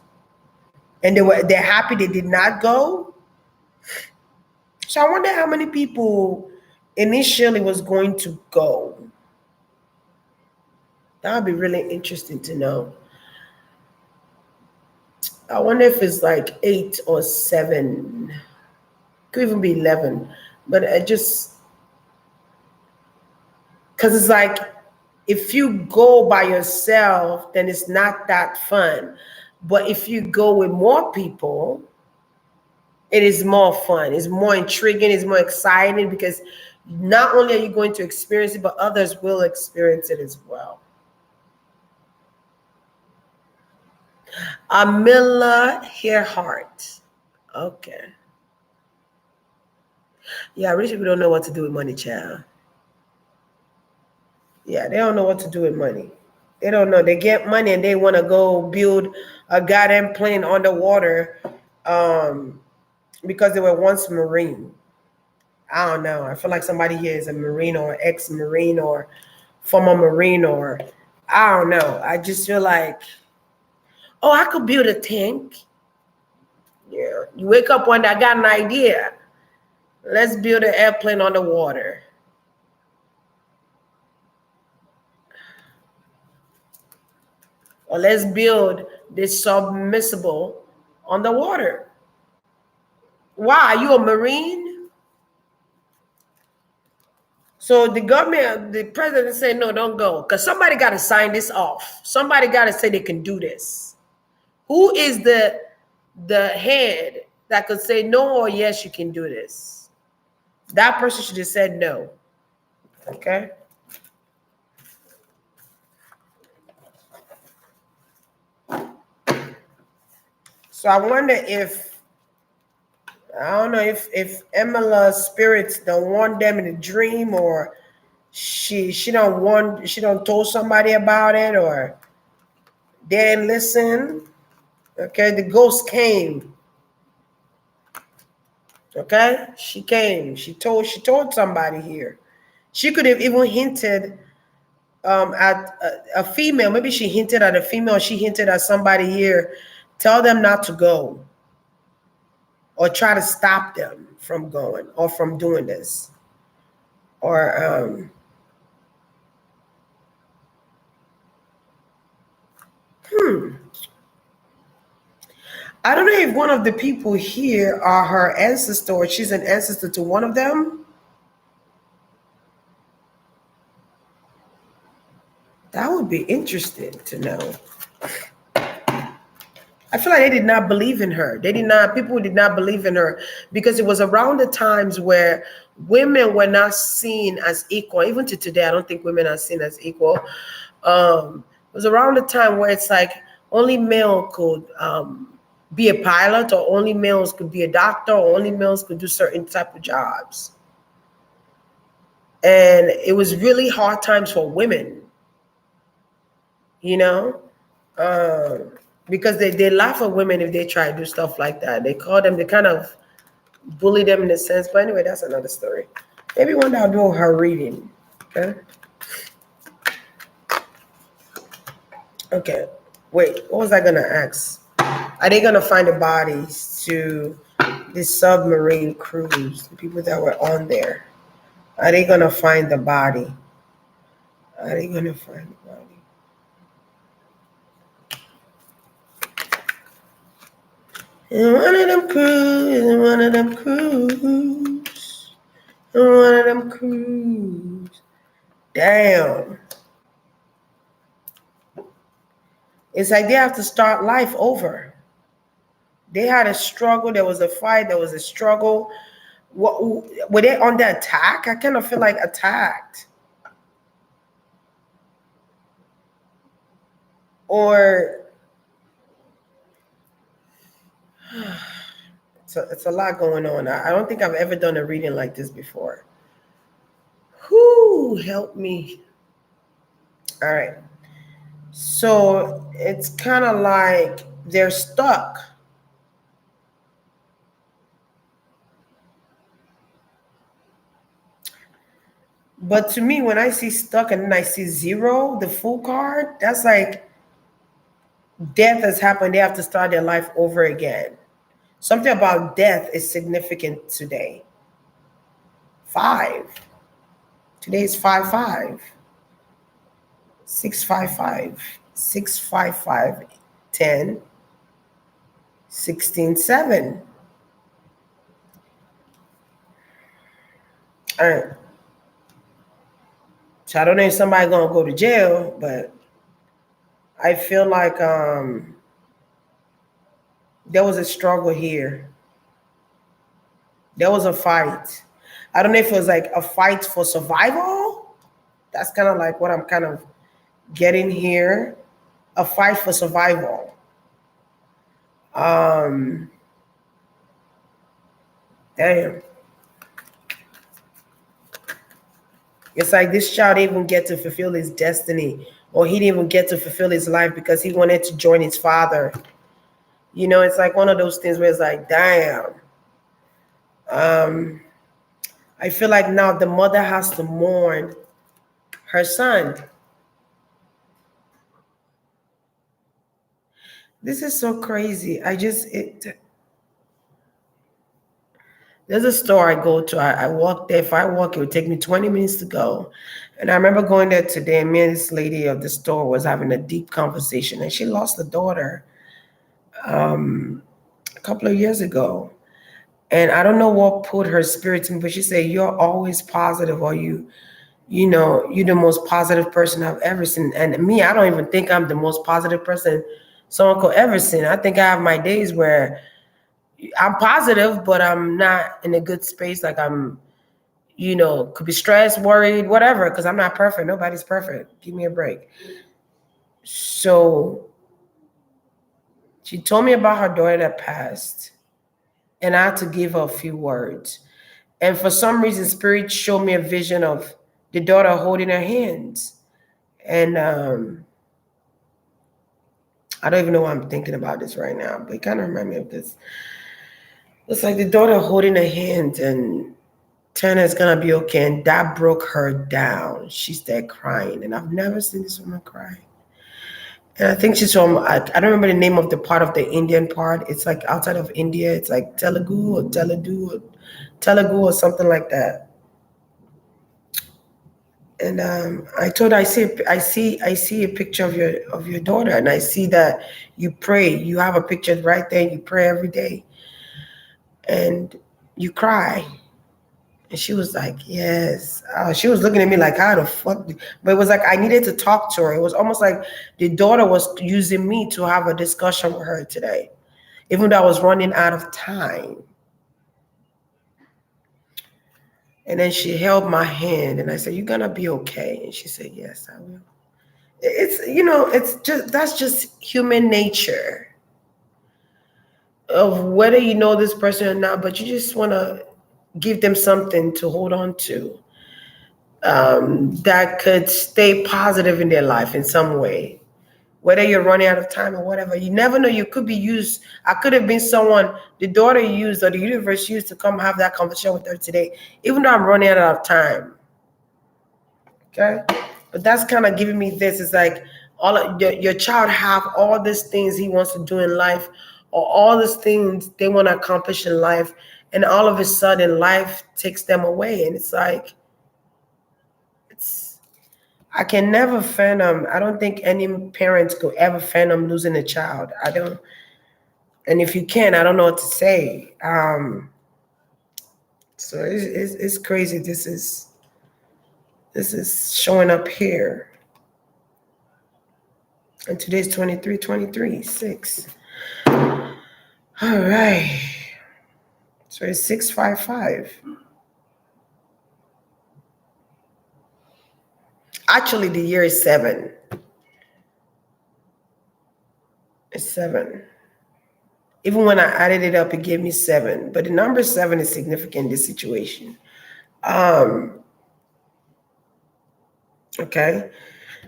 Speaker 1: And they're happy they did not go. So I wonder how many people initially was going to go. That would be really interesting to know. I wonder if it's like 8 or 7. Could even be 11. But I just, because it's like, if you go by yourself, then it's not that fun. But if you go with more people, it is more fun. It's more intriguing. It's more exciting because not only are you going to experience it, but others will experience it as well. Amila Hairheart. Okay. Yeah, rich people don't know what to do with money, child. Yeah, they don't know what to do with money. They don't know. They get money and they want to go build a goddamn plane underwater because they were once Marine. I don't know. I feel like somebody here is a Marine or ex-Marine or former Marine, or I don't know. I just feel like, oh, I could build a tank. Yeah. You wake up one day, I got an idea. Let's build an airplane on the water. Or let's build this submersible on the water. Why? Are you a Marine? So the government, the president said, no, don't go. Because somebody got to sign this off. Somebody got to say they can do this. Who is the head that could say no or yes, you can do this? That person should have said no. Okay? So I wonder if, I don't know if Emela's spirits don't want them in a dream, or she don't told somebody about it, or they didn't listen. Okay, the ghost came. Okay, she came. She told somebody here. She could have even hinted at a female. Maybe she hinted at a female. She hinted at somebody here. Tell them not to go, or try to stop them from going or from doing this, or I don't know if one of the people here are her ancestor, or she's an ancestor to one of them. That would be interesting to know. I feel like they did not believe in her. People did not believe in her because it was around the times where women were not seen as equal. Even to today, I don't think women are seen as equal. It was around the time where it's like only male could be a pilot, or only males could be a doctor, or only males could do certain type of jobs. And it was really hard times for women, you know? Because they laugh at women if they try to do stuff like that. They kind of bully them in a sense. But anyway, that's another story. Maybe one day I'll do her reading. Okay. Okay. Wait, what was I gonna ask? Are they gonna find the bodies to this submarine cruise? The people that were on there. Are they gonna find the body? Are they gonna find the body? In one of them cruise, in one of them cruise, in one of them cruise. Damn. It's like they have to start life over. They had a struggle. There was a fight. There was a struggle. Were they under attack? I kind of feel like attacked. Or it's a lot going on. I don't think I've ever done a reading like this before. Whoo, help me. All right. So it's kind of like they're stuck. But to me, when I see stuck and then I see zero, the full card, that's like death has happened. They have to start their life over again. Something about death is significant today. Five. Today is 5-5. 6-5-5. 6-5-5. 10. 16-7. All right. So I don't know if somebody gonna go to jail, but I feel like there was a struggle here. There was a fight. I don't know if it was like a fight for survival. That's kind of like what I'm kind of getting here. A fight for survival. Damn. It's like this child didn't even get to fulfill his destiny, or he didn't even get to fulfill his life because he wanted to join his father. You know, it's like one of those things where it's like, damn. I feel like now the mother has to mourn her son. This is so crazy. There's a store I go to. I walk there. If I walk, it would take me 20 minutes to go. And I remember going there today, and me and this lady of the store was having a deep conversation, and she lost a daughter a couple of years ago. And I don't know what put her spirit in, but she said, "You're always positive, or you're the most positive person I've ever seen." And me, I don't even think I'm the most positive person someone could ever see. I think I have my days where I'm positive, but I'm not in a good space. Like I'm, could be stressed, worried, whatever, because I'm not perfect. Nobody's perfect. Give me a break. So she told me about her daughter that passed, and I had to give her a few words. And for some reason, Spirit showed me a vision of the daughter holding her hands. And I don't even know why I'm thinking about this right now, but it kind of reminds me of this. It's like the daughter holding her hands and Tana's gonna be okay. And that broke her down. She's there crying. And I've never seen this woman cry. And I think she's from, I don't remember the name of the part of the Indian part. It's like outside of India. It's like Telugu or something like that. And I told her, I see a picture of your daughter, and I see that you pray. You have a picture right there. You pray every day, and you cry. And she was like, yes. She was looking at me like, how the fuck? But it was like I needed to talk to her. It was almost like the daughter was using me to have a discussion with her today, even though I was running out of time. And then she held my hand, and I said, "You're gonna be okay." And she said, "Yes, I will." That's just human nature of whether you know this person or not, but you just want to give them something to hold on to that could stay positive in their life in some way. Whether you're running out of time or whatever, you never know. You could be used. I could have been someone the daughter used or the universe used to come have that conversation with her today, even though I'm running out of time. Okay, but that's kind of giving me this. It's like your child have all these things he wants to do in life, or all these things they want to accomplish in life, and all of a sudden life takes them away, and it's like I can never fathom. I don't think any parents could ever fathom losing a child. I don't, and if you can, I don't know what to say. So it's crazy. This is showing up here. And today's 23, 6. All right. So it's 6-5-5. Actually, the year is 7. It's 7. Even when I added it up, it gave me 7. But the number 7 is significant in this situation. Okay.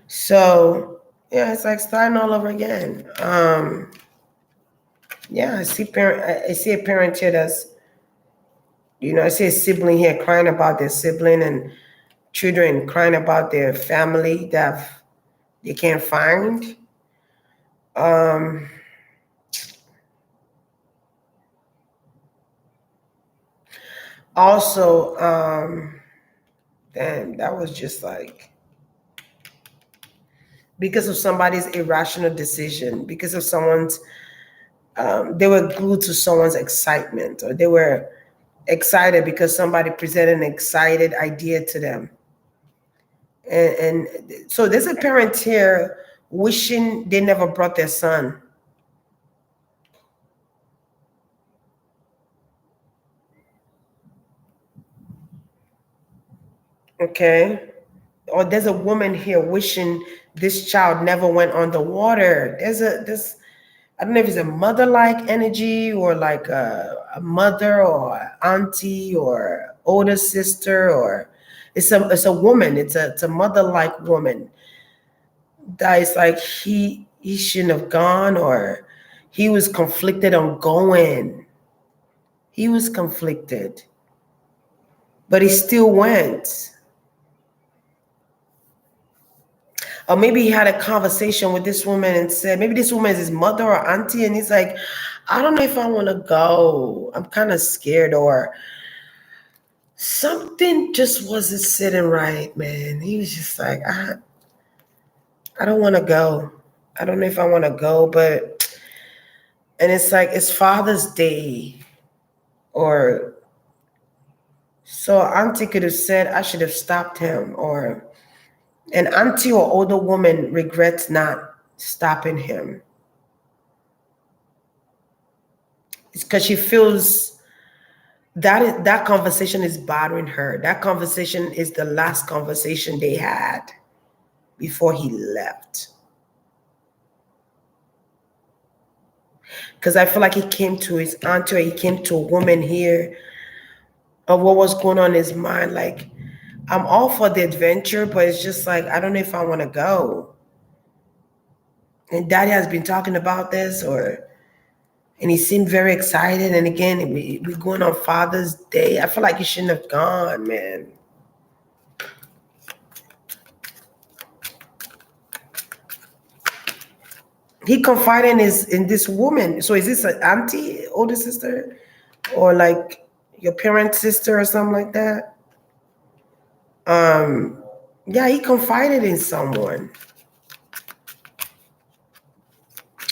Speaker 1: So Yeah, it's like starting all over again. Yeah, I see a parent here that's, I see a sibling here crying about their sibling, and children crying about their family that they can't find. Um, Also, damn, that was just like because of somebody's irrational decision, because of someone's, they were glued to someone's excitement, or they were excited because somebody presented an excited idea to them. And so there's a parent here wishing they never brought their son. Okay. Or there's a woman here wishing this child never went on the water. There's I don't know if it's a mother-like energy, or like a mother or auntie or older sister, or it's a woman. It's a mother-like woman that is like he shouldn't have gone, or he was conflicted on going. He was conflicted, but he still went. Or maybe he had a conversation with this woman and said, maybe this woman is his mother or auntie, and he's like, I don't know if I want to go. I'm kind of scared, or something just wasn't sitting right, man. He was just like, I don't want to go. I don't know if I want to go, and it's like, it's Father's Day, or so auntie could have said, I should have stopped him, or an auntie or older woman regrets not stopping him. It's because she feels that conversation is bothering her. That conversation is the last conversation they had before he left. Because I feel like he came to his auntie, or he came to a woman here of what was going on in his mind. Like, I'm all for the adventure, but it's just like, I don't know if I want to go. And daddy has been talking about this, and he seemed very excited. And again, we're going on Father's Day. I feel like he shouldn't have gone, man. He confided in this woman. So is this an auntie, older sister, or like your parent's sister or something like that? Yeah, he confided in someone.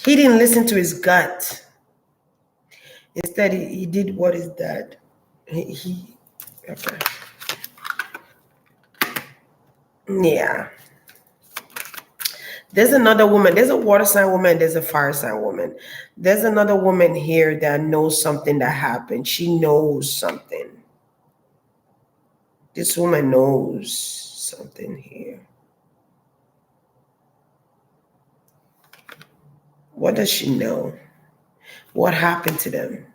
Speaker 1: He didn't listen to his gut. Instead, he did what is that? He okay. Yeah. There's another woman. There's a water sign woman. There's a fire sign woman. There's another woman here that knows something that happened. She knows something. This woman knows something here. What does she know? What happened to them?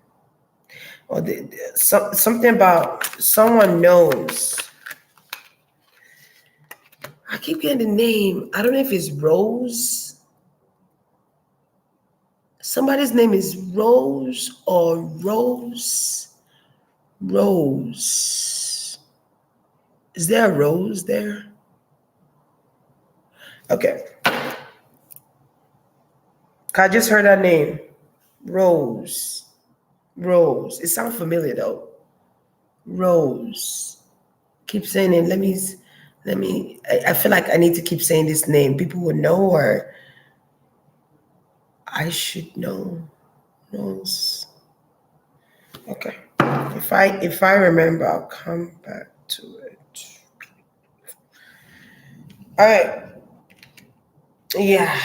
Speaker 1: Or something about someone knows. I keep getting the name. I don't know if it's Rose. Somebody's name is Rose or Rose. Rose. Is there a Rose there? Okay. I just heard that name. Rose. Rose. It sounds familiar though. Rose. Keep saying it. I feel like I need to keep saying this name. People will know, or I should know. Rose. Okay. If I remember, I'll come back to it. All right. Yeah.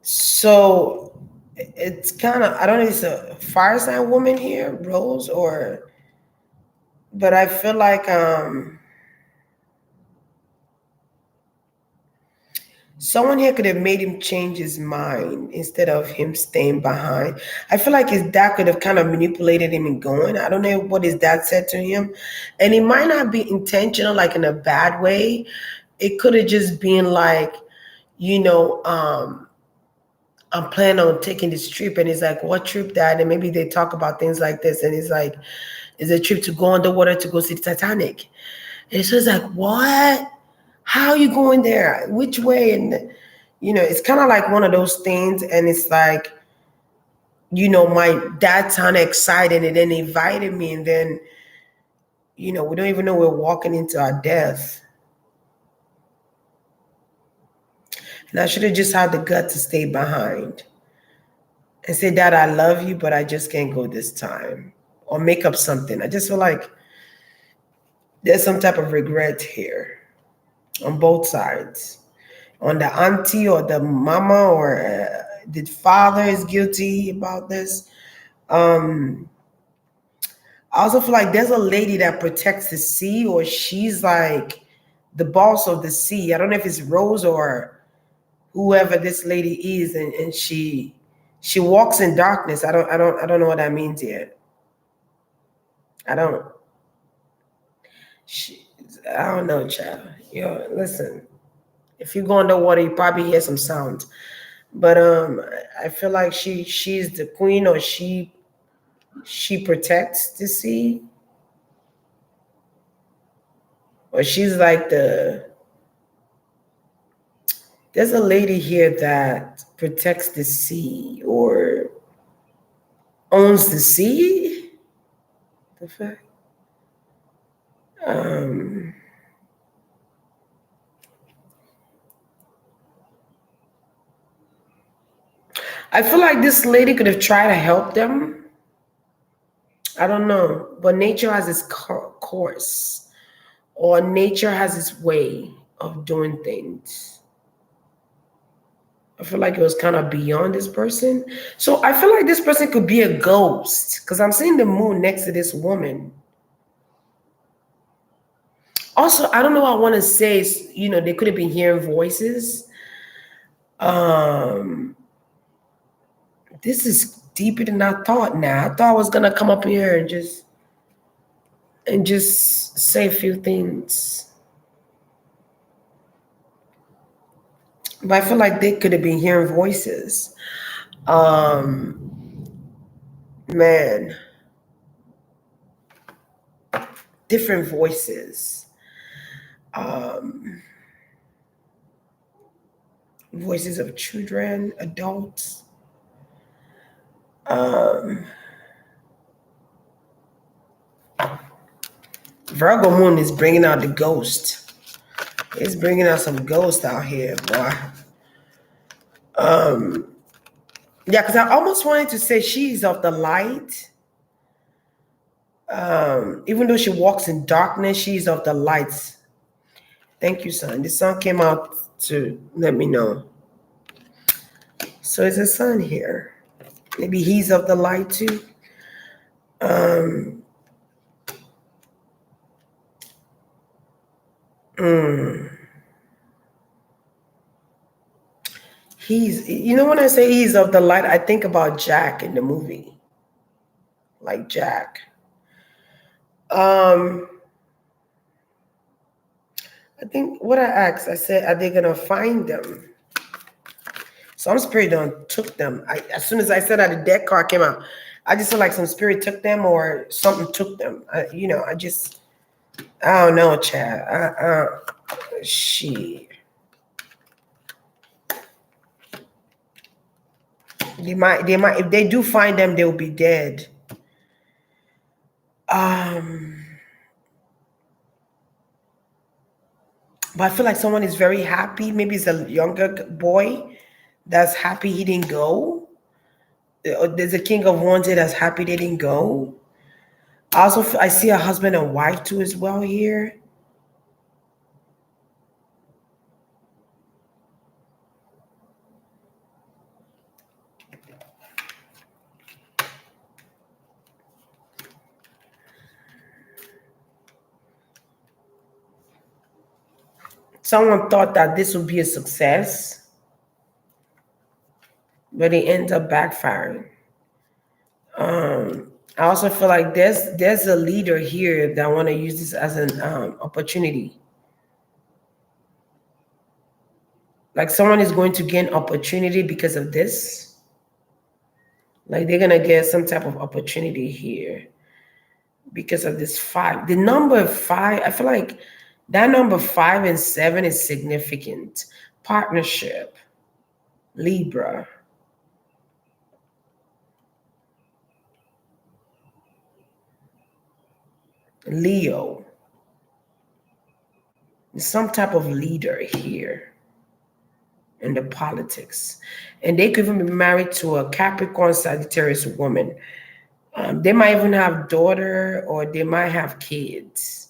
Speaker 1: So it's kind of, I don't know if it's a fire sign woman here, Rose, but I feel like someone here could have made him change his mind instead of him staying behind. I feel like his dad could have kind of manipulated him and going. I don't know what his dad said to him. And it might not be intentional, like in a bad way, it could have just been like, you know, I'm planning on taking this trip, and he's like, what trip, Dad? And maybe they talk about things like this, and he's like, it's a trip to go underwater to go see the Titanic. And so it's like, what? How are you going there? Which way? And it's kind of like one of those things, and it's like, my dad sounded excited and then invited me, and then, we don't even know we're walking into our death. And I should have just had the gut to stay behind and say, Dad, I love you, but I just can't go this time. Or make up something. I just feel like there's some type of regret here on both sides. On the auntie or the mama or the father is guilty about this. I also feel like there's a lady that protects the sea, or she's like the boss of the sea. I don't know if it's Rose or whoever this lady is, and she walks in darkness. I don't know what that means yet. I don't. I don't know, child. Listen. If you go underwater, you probably hear some sounds. But I feel like she's the queen, or she protects the sea, or she's like there's a lady here that protects the sea or owns the sea. The fact. I feel like this lady could have tried to help them. I don't know, but nature has its course, or nature has its way of doing things. I feel like it was kind of beyond this person. So I feel like this person could be a ghost, because I'm seeing the moon next to this woman. Also, I don't know what I want to say. They could have been hearing voices. This is deeper than I thought now. I thought I was gonna come up here and just say a few things. But I feel like they could have been hearing voices. Man. Different voices. Voices of children, adults. Virgo moon is bringing out the ghost. It's bringing out some ghosts out here, boy. Yeah, because I almost wanted to say she's of the light. Even though she walks in darkness, she's of the light. Thank you, son. The sun came out to let me know. So it's a sun here. Maybe he's of the light too. When I say he's of the light, I think about Jack in the movie. Like Jack. I think what I asked, I said, are they gonna find them? Some spirit done took them. As soon as I said that, the deck card came out. I just feel like some spirit took them or something took them. I don't know, Chad. Shit. They might, if they do find them, they'll be dead. But I feel like someone is very happy. Maybe it's a younger boy that's happy he didn't go. There's a king of wanted that's happy they didn't go. I see a husband and wife too as well here. Someone thought that this would be a success, but it ends up backfiring. I also feel like there's a leader here that want to use this as an opportunity. Like someone is going to gain opportunity because of this. Like they're gonna get some type of opportunity here because of this five. The number five, I feel like that number 5 and 7 is significant. Partnership, Libra, Leo, some type of leader here in the politics. And they could even be married to a Capricorn Sagittarius woman. They might even have daughter or they might have kids.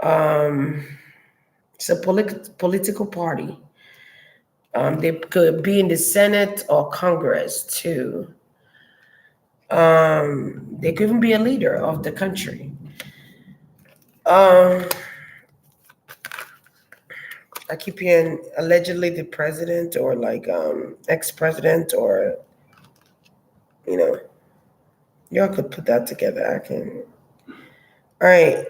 Speaker 1: It's a political party. They could be in the Senate or Congress too. They could even be a leader of the country. I keep hearing allegedly the president or like ex-president or you know, y'all could put that together. I can. All right.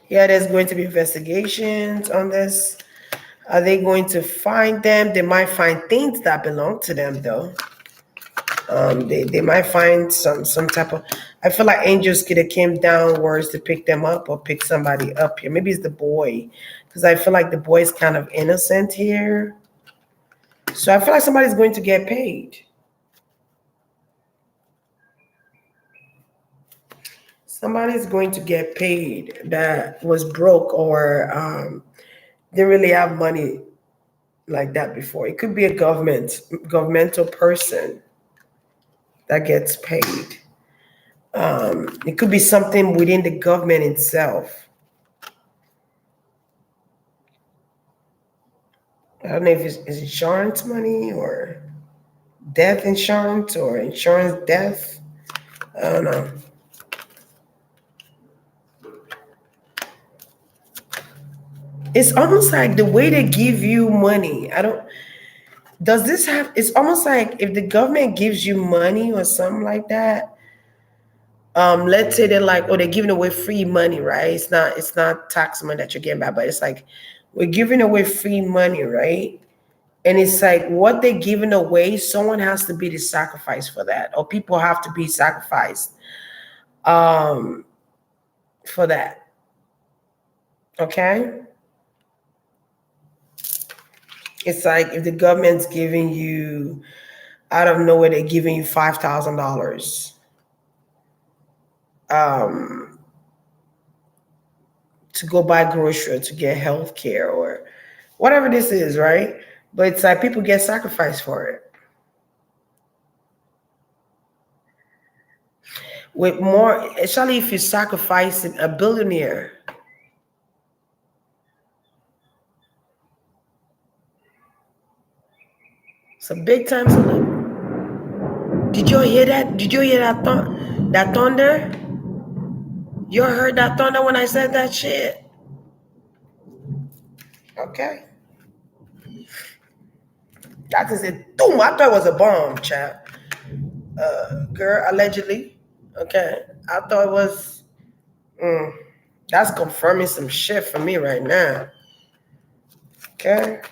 Speaker 1: Yeah, there's going to be investigations on this. Are they going to find them? They might find things that belong to them, though. They might find some type of. I feel like angels could have came downwards to pick them up or pick somebody up here. Maybe it's the boy, because I feel like the boy is kind of innocent here. So I feel like somebody's going to get paid. Somebody's going to get paid that was broke or didn't really have money like that before. It could be a governmental person that gets paid. It could be something within the government itself. I don't know if it's insurance money or death insurance or insurance death. I don't know. It's almost like the way they give you money. Does this have, it's almost like if the government gives you money or something like that, let's say they're like, oh, they're giving away free money, right? It's not tax money that you're getting back, but it's like we're giving away free money, right? And it's like what they're giving away, someone has to be the sacrifice for that, or people have to be sacrificed for that. Okay? It's like if the government's giving you out of nowhere, they're giving you $5,000 to go buy grocery, to get health care, or whatever this is, right? But it's like people get sacrificed for it. With more, especially if you're sacrificing a billionaire. It's a big time salute. Did you hear that? Did you hear that thunder? You heard that thunder when I said that shit? Okay. That is it. Boom! I thought it was a bomb, chap. Girl, allegedly. Okay. I thought it was. That's confirming some shit for me right now. Okay.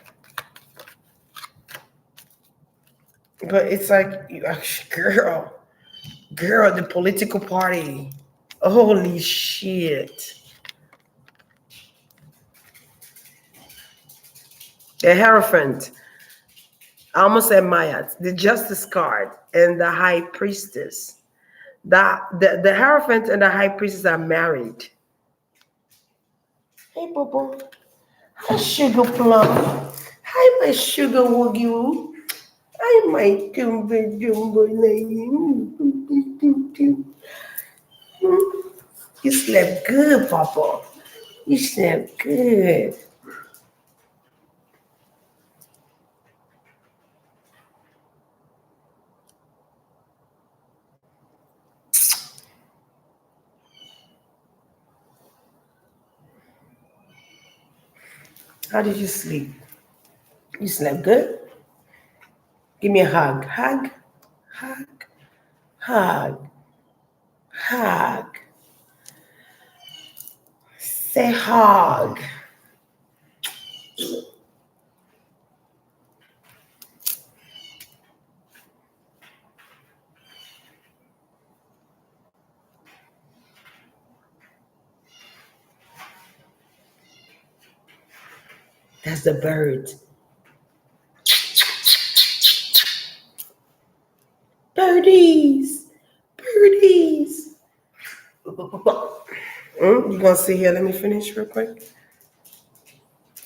Speaker 1: But it's like, girl, the political party. Holy shit. The Hierophant. I almost said Maya. The Justice card and the High Priestess. The Hierophant and the High Priestess are married. Hey, Bobo. Hi, Sugar Plum. Hi, my Sugar Woogie. Hi, my Jumbo Jumbo lady. You slept good, Papa. You slept good. How did you sleep? You slept good? Give me a hug. Hug. Hug. Hug. Hog. Say hog. That's the bird. Birdies. Birdies. You gonna sit here? Let me finish real quick.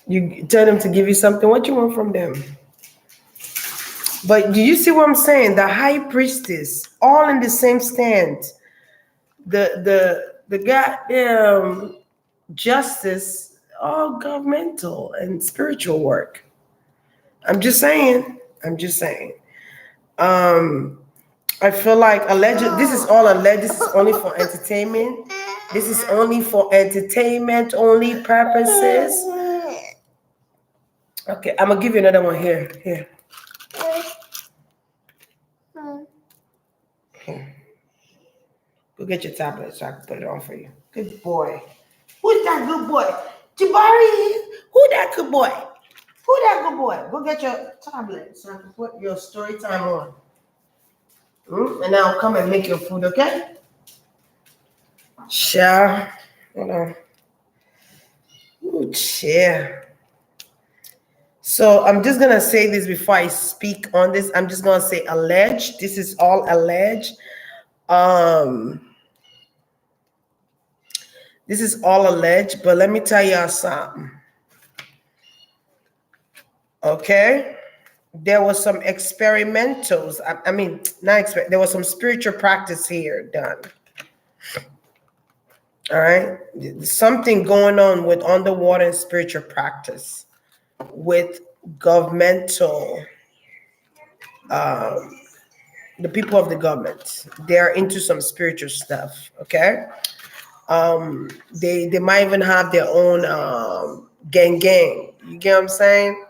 Speaker 1: You tell them to give you something. What you want from them? But do you see what I'm saying? The high priestess, all in the same stand. The goddamn justice, all governmental and spiritual work. I'm just saying. I'm just saying. I feel like alleged. This is all alleged. This is only for entertainment. This is only for entertainment only purposes. Okay, I'm gonna give you another one here. Here. Here. Go get your tablet so I can put it on for you. Good boy. Who's that good boy? Jabari. Who that good boy? Who that good boy? Go get your tablet so I can put your story time on. And I'll come and make your food, okay? Sure. Hold on. Ooh, chair. So I'm just gonna say this before I speak on this. I'm just gonna say alleged. This is all alleged. This is all alleged, but let me tell y'all something. Okay? There was some experimentals. I mean, there was some spiritual practice here done. All right? Something going on with underwater and spiritual practice with governmental, the people of the government. They're into some spiritual stuff, okay? They might even have their own gang. You get what I'm saying?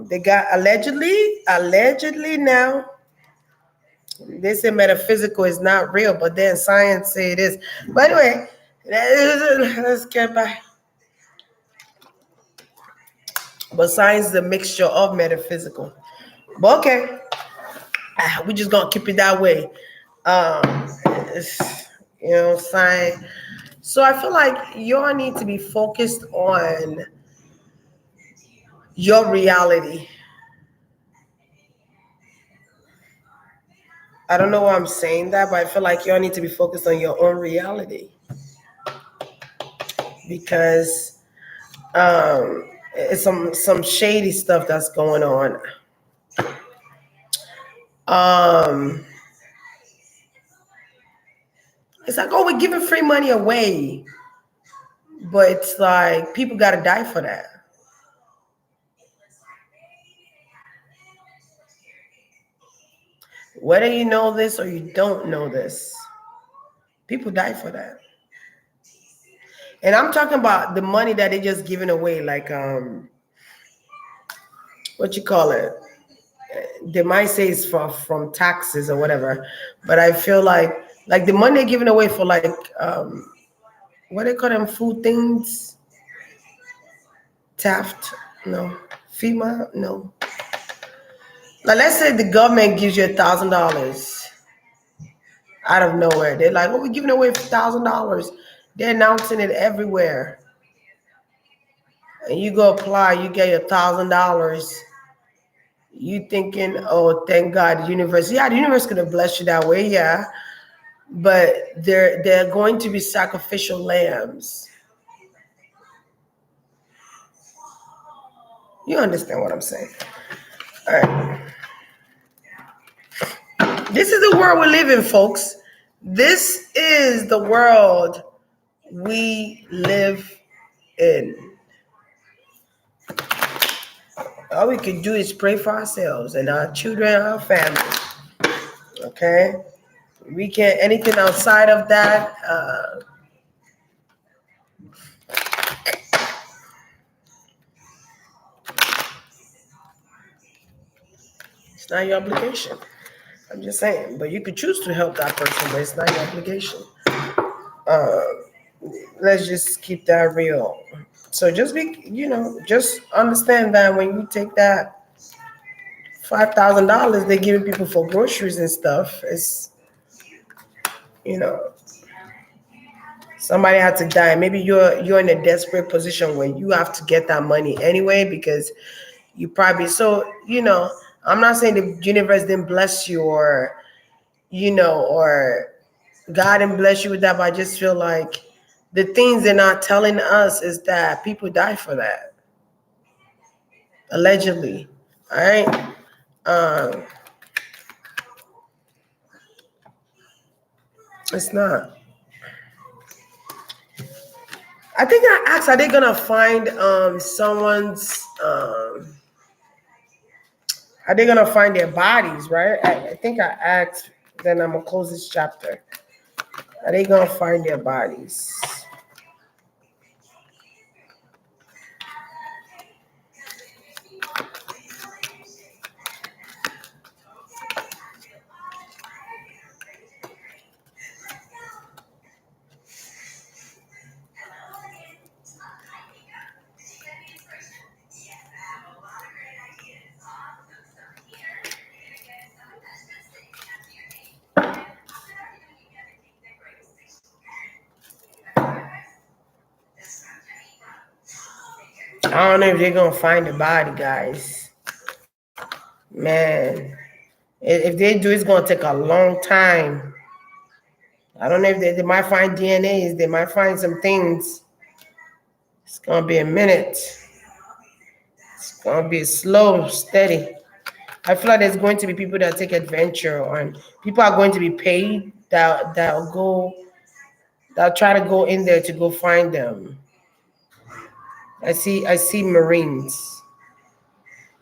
Speaker 1: They got allegedly now. They say metaphysical is not real, but then science say it is. But anyway, let's get back. But science is a mixture of metaphysical. But okay, we just gonna keep it that way. Science. So I feel like y'all need to be focused on your reality. I don't know why I'm saying that, but I feel like y'all need to be focused on your own reality. Because it's some shady stuff that's going on. It's like, oh, we're giving free money away. But it's like people gotta die for that. Whether you know this or you don't know this, people die for that. And I'm talking about the money that they just giving away, like what you call it? They might say it's from taxes or whatever, but I feel like the money they're giving away for like what they call them food things? Taft? No. FEMA? No. Like let's say the government gives you $1,000 out of nowhere. They're like, oh, we're giving away $1,000. They're announcing it everywhere. And you go apply, you get your $1,000. You thinking, oh, thank God, the universe. Yeah, the universe could have blessed you that way, yeah. But they're going to be sacrificial lambs. You understand what I'm saying? All right. This is the world we live in, folks. This is the world we live in. All we can do is pray for ourselves and our children and our family. Okay? We can't, anything outside of that, it's not your obligation. I'm just saying. But you could choose to help that person, but it's not your obligation. Uh, let's just keep that real. So just be, just understand that when you take that $5,000 they're giving people for groceries and stuff, it's, you know, somebody had to die. Maybe you're in a desperate position where you have to get that money anyway because you probably I'm not saying the universe didn't bless you or God didn't bless you with that, but I just feel like the things they're not telling us is that people die for that. Allegedly. All right. Um, it's not. I think I asked, are they gonna find someone's are they gonna find their bodies, right? I think I asked, then I'm gonna close this chapter. Are they gonna find their bodies? I don't know if they're gonna find the body, guys. Man, if they do, it's gonna take a long time. I don't know if they might find DNAs, they might find some things. It's gonna be a minute. It's gonna be slow, steady. I feel like there's going to be people that take adventure on. People are going to be paid that try to go in there to go find them. I see Marines.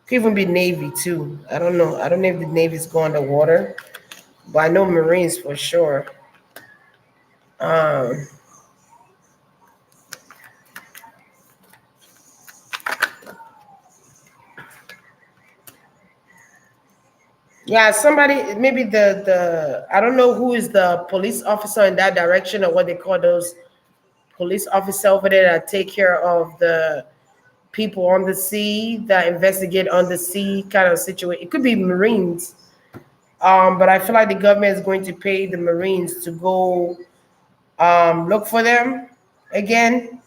Speaker 1: Could even be Navy too. I don't know. I don't know if the Navy's go underwater, but I know Marines for sure. Um, yeah, somebody maybe the I don't know who is the police officer in that direction or what they call those police officer over there that take care of the people on the sea that investigate on the sea kind of situation. It could be Marines. But I feel like the government is going to pay the Marines to go look for them again.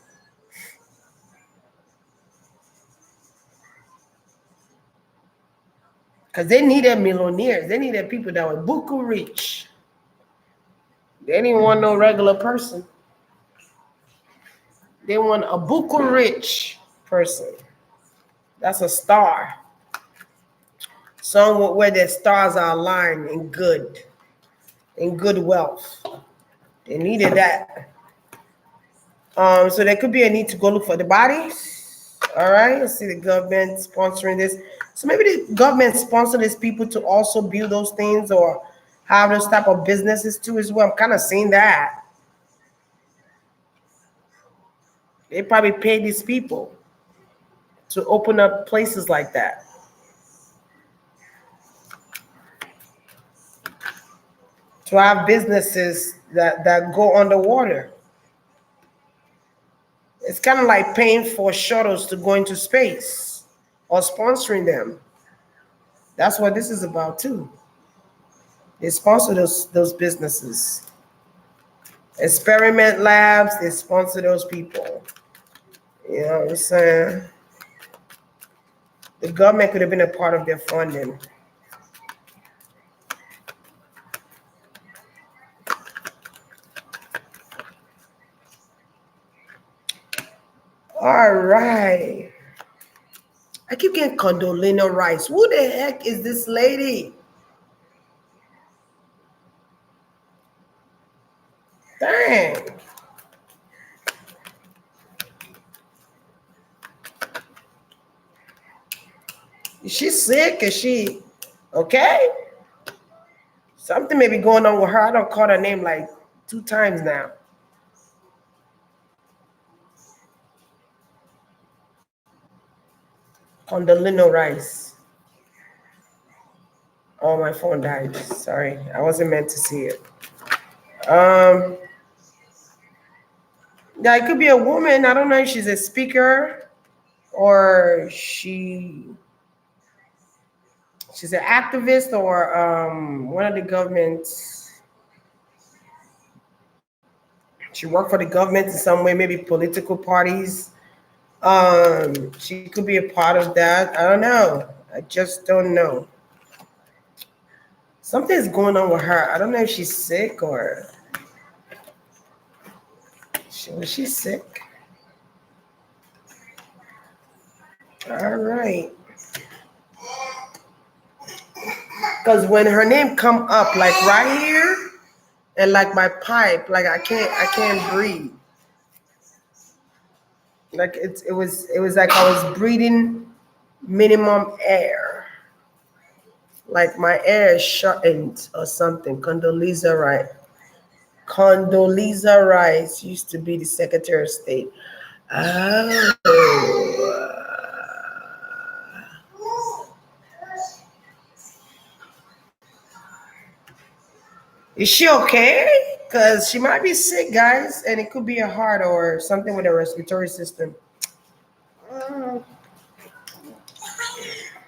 Speaker 1: Because they needed millionaires. They needed people that were buku rich. They didn't want no regular person. They want a buku rich person. That's a star. Someone where their stars are aligned in good wealth. They needed that. So there could be a need to go look for the bodies. All right, let's see the government sponsoring this. So maybe the government sponsor these people to also build those things or have those type of businesses too as well. I'm kind of seeing that. They probably pay these people to open up places like that. To have businesses that go underwater. It's kind of like paying for shuttles to go into space or sponsoring them. That's what this is about too. They sponsor those businesses. Experiment labs, they sponsor those people. You know what I'm saying? The government could have been a part of their funding. All right. I keep getting Condolino Rice. Who the heck is this lady? Dang. Is she sick? Is she okay? Something may be going on with her. I don't call her name like 2 times now. Condolino Rice. Oh, my phone died. Sorry, I wasn't meant to see it. Um, yeah, it could be a woman. I don't know if she's a speaker or she's an activist or one of the governments. She worked for the government in some way, maybe political parties. She could be a part of that. I don't know. I just don't know. Something's going on with her. I don't know if she's sick or was she sick? All right. Because when her name come up, like right here, and like my pipe, like I can't breathe. Like it was like I was breathing minimum air. Like my air is shortened or something. Condoleezza Rice used to be the Secretary of State. Oh. Is she okay? Because she might be sick, guys, and it could be a heart or something with her respiratory system. Mm.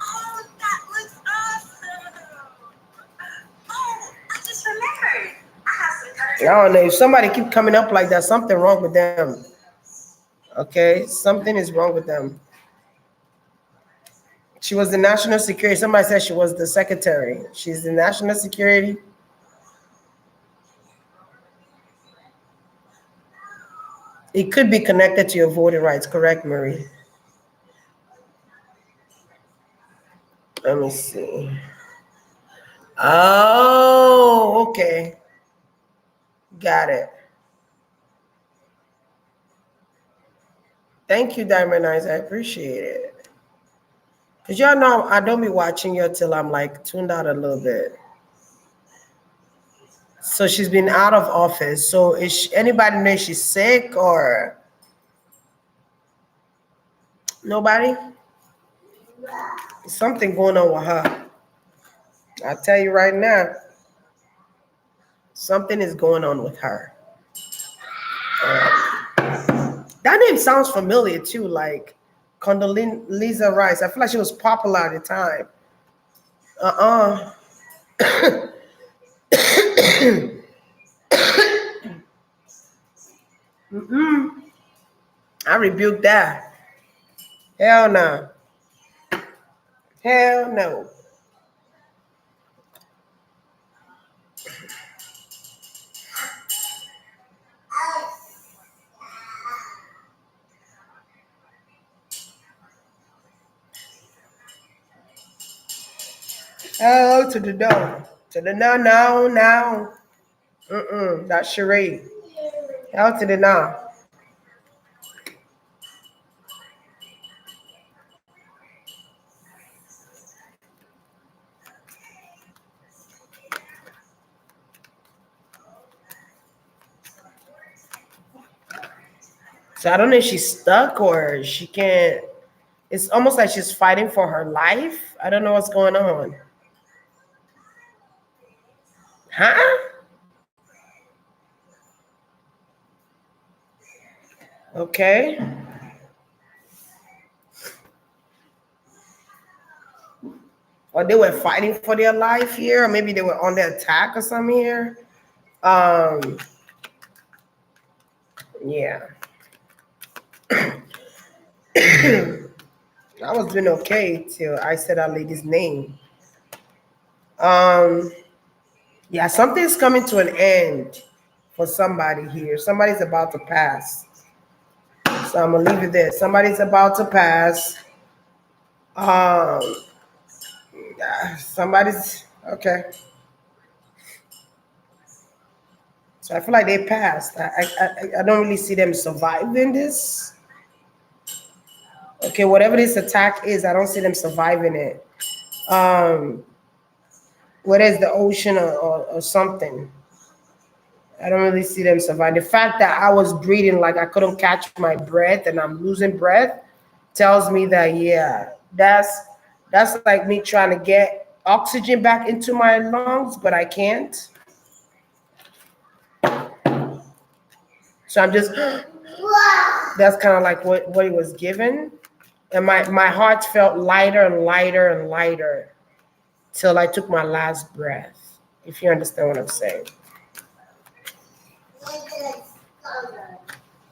Speaker 2: Oh, that looks awesome. Oh, I just remembered. I have some cutters.
Speaker 1: I don't know. If somebody keep coming up like that, something wrong with them. Okay? Something is wrong with them. She was the national security. Somebody said she was the secretary. She's the national security. It could be connected to your voting rights, correct, Marie? Let me see. Oh, okay. Got it. Thank you, Diamond Eyes. I appreciate it. Because y'all know I don't be watching you till I'm like tuned out a little bit. So she's been out of office. So anybody know she's sick or nobody? Something going on with her. I'll tell you right now. Something is going on with her. That name sounds familiar too, like Condoleezza Rice. I feel like she was popular at the time. I rebuke that. Hell no. Hell no. Hell to the no. To the no, no, no. That's charade. Hell to the no. So I don't know if she's stuck or she can't. It's almost like she's fighting for her life. I don't know what's going on. Huh? Okay. Or they were fighting for their life here, or maybe they were on the attack or something here. Yeah. I was doing okay till I said that lady's name. Yeah, something's coming to an end for somebody here. Somebody's about to pass. So I'm gonna leave it there. Somebody's about to pass. Somebody's okay. So I feel like they passed. I don't really see them surviving this. Okay, whatever this attack is, I don't see them surviving it. Whether it's the ocean or something, I don't really see them survive. The fact that I was breathing like I couldn't catch my breath and I'm losing breath tells me that yeah, that's like me trying to get oxygen back into my lungs, but I can't. So I'm just, that's kind of like what he was given. And my heart felt lighter and lighter and lighter till I took my last breath, if you understand what I'm saying.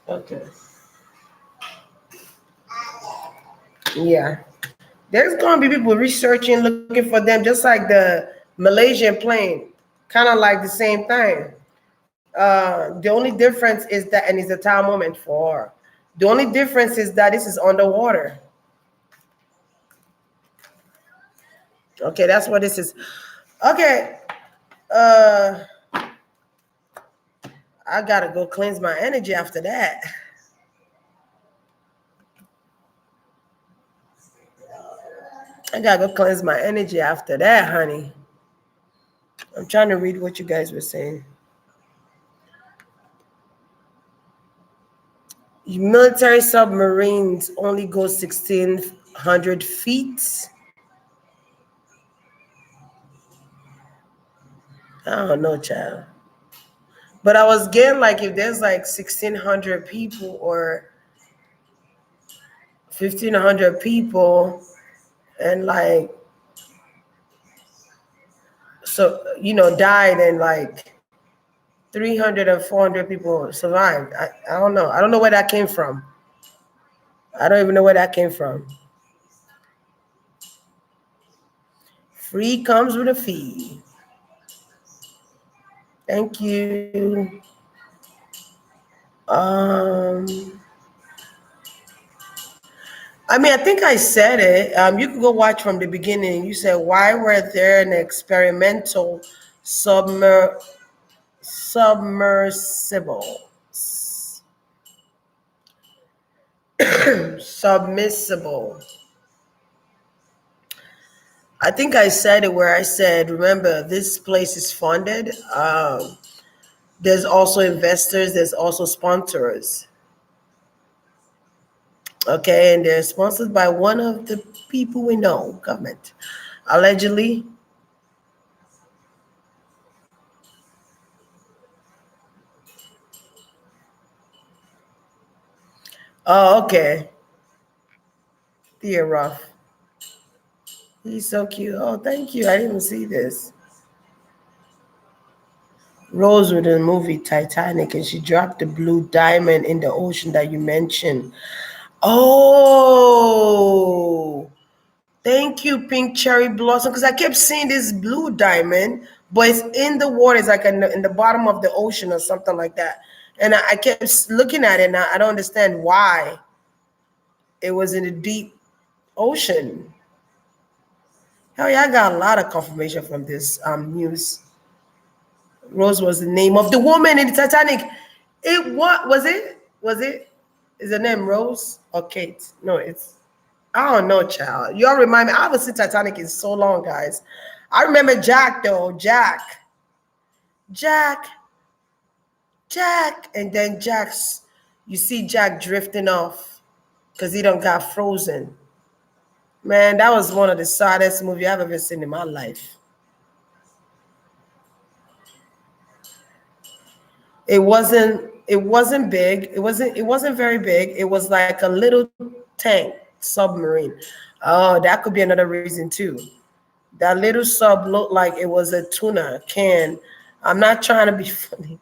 Speaker 1: Okay. Yeah. There's going to be people researching, looking for them, just like the Malaysian plane, kind of like the same thing. The only difference is that, and it's a time moment for. The only difference is that this is underwater. Okay, that's what this is. Okay, uh, I gotta go cleanse my energy after that. I gotta go cleanse my energy after that, honey. I'm trying to read what you guys were saying. Military submarines only go 1,600 feet. I don't know, child. But I was getting like if there's like 1,600 people or 1,500 people, and like, so, died, and like 300 or 400 people survived. I don't know. I don't know where that came from. I don't even know where that came from. Free comes with a fee. Thank you. I mean, I think I said it. You can go watch from the beginning. You said, why were there an experimental submersible? Submissible. I think I said it where I said, remember, this place is funded. There's also investors, there's also sponsors. Okay, and they're sponsored by one of the people we know, government. Allegedly. Oh, okay. Thea Ruff. He's so cute. Oh, thank you. I didn't even see this. Rose with the movie Titanic, and she dropped the blue diamond in the ocean that you mentioned. Oh, thank you, Pink Cherry Blossom, because I kept seeing this blue diamond, but it's in the water. It's like in the bottom of the ocean or something like that. And I kept looking at it, and I don't understand why it was in the deep ocean. Hell yeah, I got a lot of confirmation from this news. Rose was the name of the woman in the Titanic. It what was it? Was it? Is the name Rose or Kate? No, it's, I don't know, child. Y'all remind me. I haven't seen Titanic in so long, guys. I remember Jack though. Jack, and then Jack's. You see Jack drifting off because he don't got frozen. Man, that was one of the saddest movies I've ever seen in my life. It wasn't big. It wasn't very big. It was like a little tank submarine. Oh, that could be another reason too. That little sub looked like it was a tuna can. I'm not trying to be funny.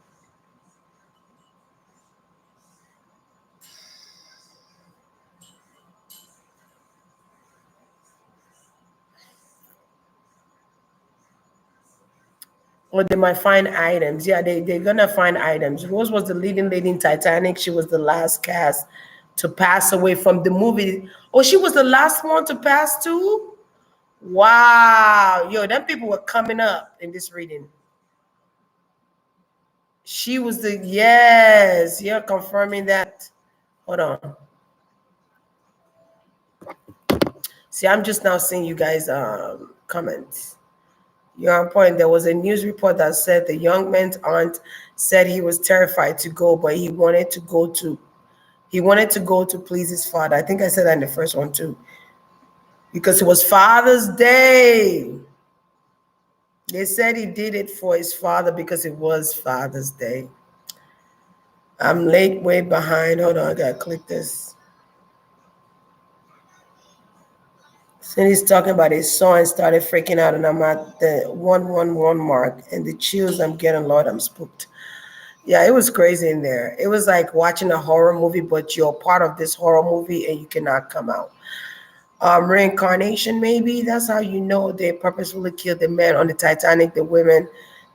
Speaker 1: Or they might find items. Yeah, they're gonna find items. Rose was the leading lady in Titanic. She was the last cast to pass away from the movie. Oh, she was the last one to pass too? Wow. Yo, them people were coming up in this reading. She was the, yes, you're confirming that. Hold on. See, I'm just now seeing you guys comments. You're on point. There was a news report that said the young man's aunt said he was terrified to go, but he wanted to go to please his father. I think I said that in the first one too. Because it was Father's Day. They said he did it for his father because it was Father's Day. I'm late, way behind. Hold on, I gotta click this. Cindy's talking about his son started freaking out, and I'm at the 111 mark, and the chills I'm getting, Lord, I'm spooked. Yeah, it was crazy in there. It was like watching a horror movie, but you're part of this horror movie and you cannot come out. Reincarnation, maybe that's how you know they purposefully killed the men on the Titanic. The women,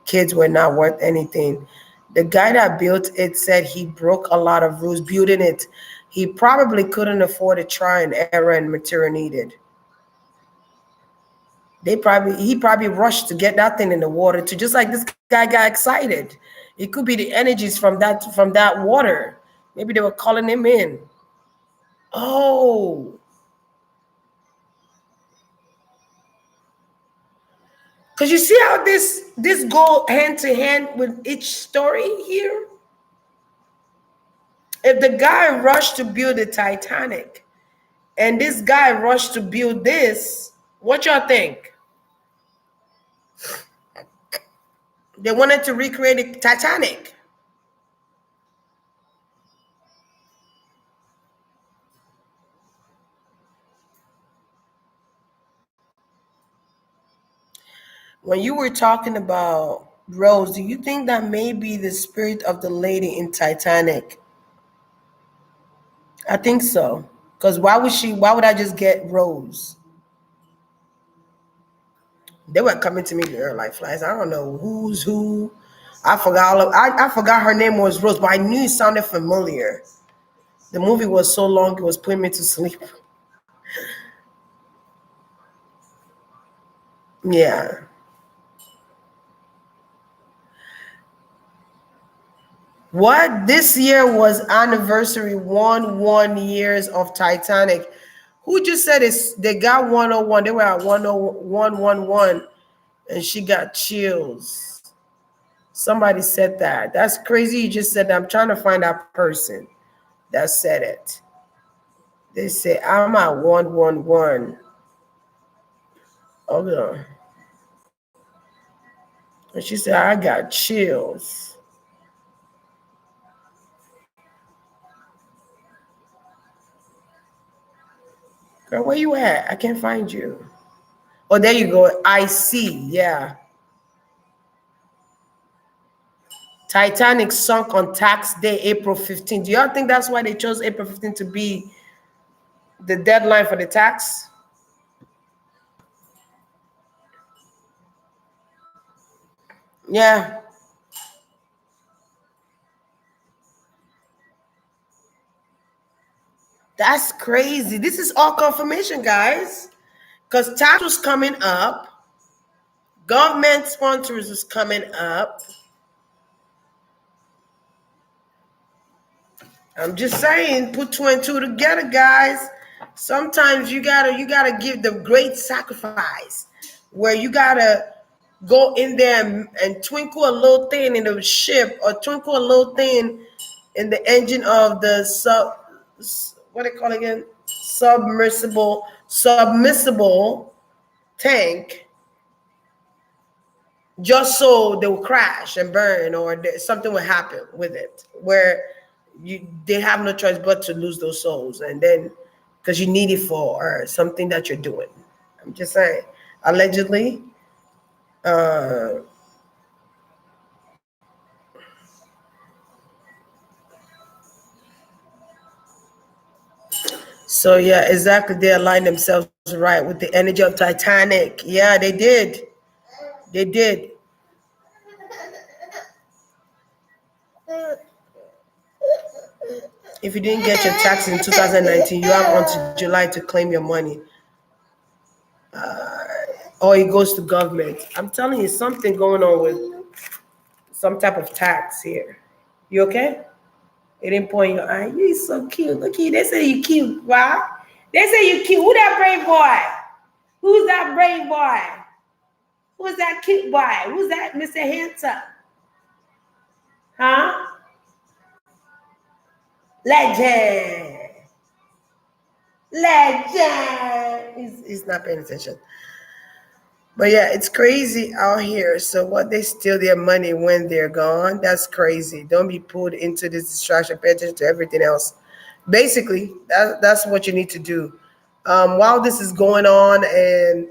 Speaker 1: kids were not worth anything. The guy that built it said he broke a lot of rules building it. He probably couldn't afford a try and error and material needed. He probably rushed to get that thing in the water to just like this guy got excited. It could be the energies from that water. Maybe they were calling him in. Oh, because you see how this go hand to hand with each story here. If the guy rushed to build the Titanic and this guy rushed to build this, what y'all think? They wanted to recreate the Titanic. When you were talking about Rose, do you think that maybe the spirit of the lady in Titanic? I think so. Because why would I just get Rose? They were coming to me the air like flies. I don't know who's who. I forgot her name was Rose, but I knew it sounded familiar. The movie was so long it was putting me to sleep. Yeah. What this year was anniversary 1 years of Titanic. Who just said it's they got 101? They were at 101 and she got chills. Somebody said that. That's crazy. You just said that. I'm trying to find that person that said it. They say I'm at 111. Hold on. And she said I got chills. Girl, where you at? I can't find you. Oh, there you go. I see. Yeah. Titanic sunk on tax day, April 15th. Do y'all think that's why they chose April 15th to be the deadline for the tax? Yeah. That's crazy. This is all confirmation, guys. Because tax was coming up, government sponsors was coming up. I'm just saying, put two and two together, guys. Sometimes you gotta give the great sacrifice where you gotta go in there and twinkle a little thing in the ship or twinkle a little thing in the engine of the what they call it again, submersible tank, just so they will crash and burn or something will happen with it where they have no choice but to lose those souls and then because you need it for something that you're doing. I'm just saying, allegedly. uh so yeah, exactly, they aligned themselves right with the energy of Titanic. Yeah, they did. If you didn't get your tax in 2019, you have until July to claim your money, or it goes to government. I'm telling you, something going on with some type of tax here. You okay? It didn't point your eye. You so cute. Look at you. They say you cute, right? They say you cute. Who that brave boy? Who's that brave boy? Who's that cute boy? Who's that Mr. Handsome? Huh? Legend. Legend. He's not paying attention. But yeah, it's crazy out here. So what, they steal their money when they're gone? That's crazy. Don't be pulled into this distraction. Pay attention to everything else. Basically, that's what you need to do. While this is going on, and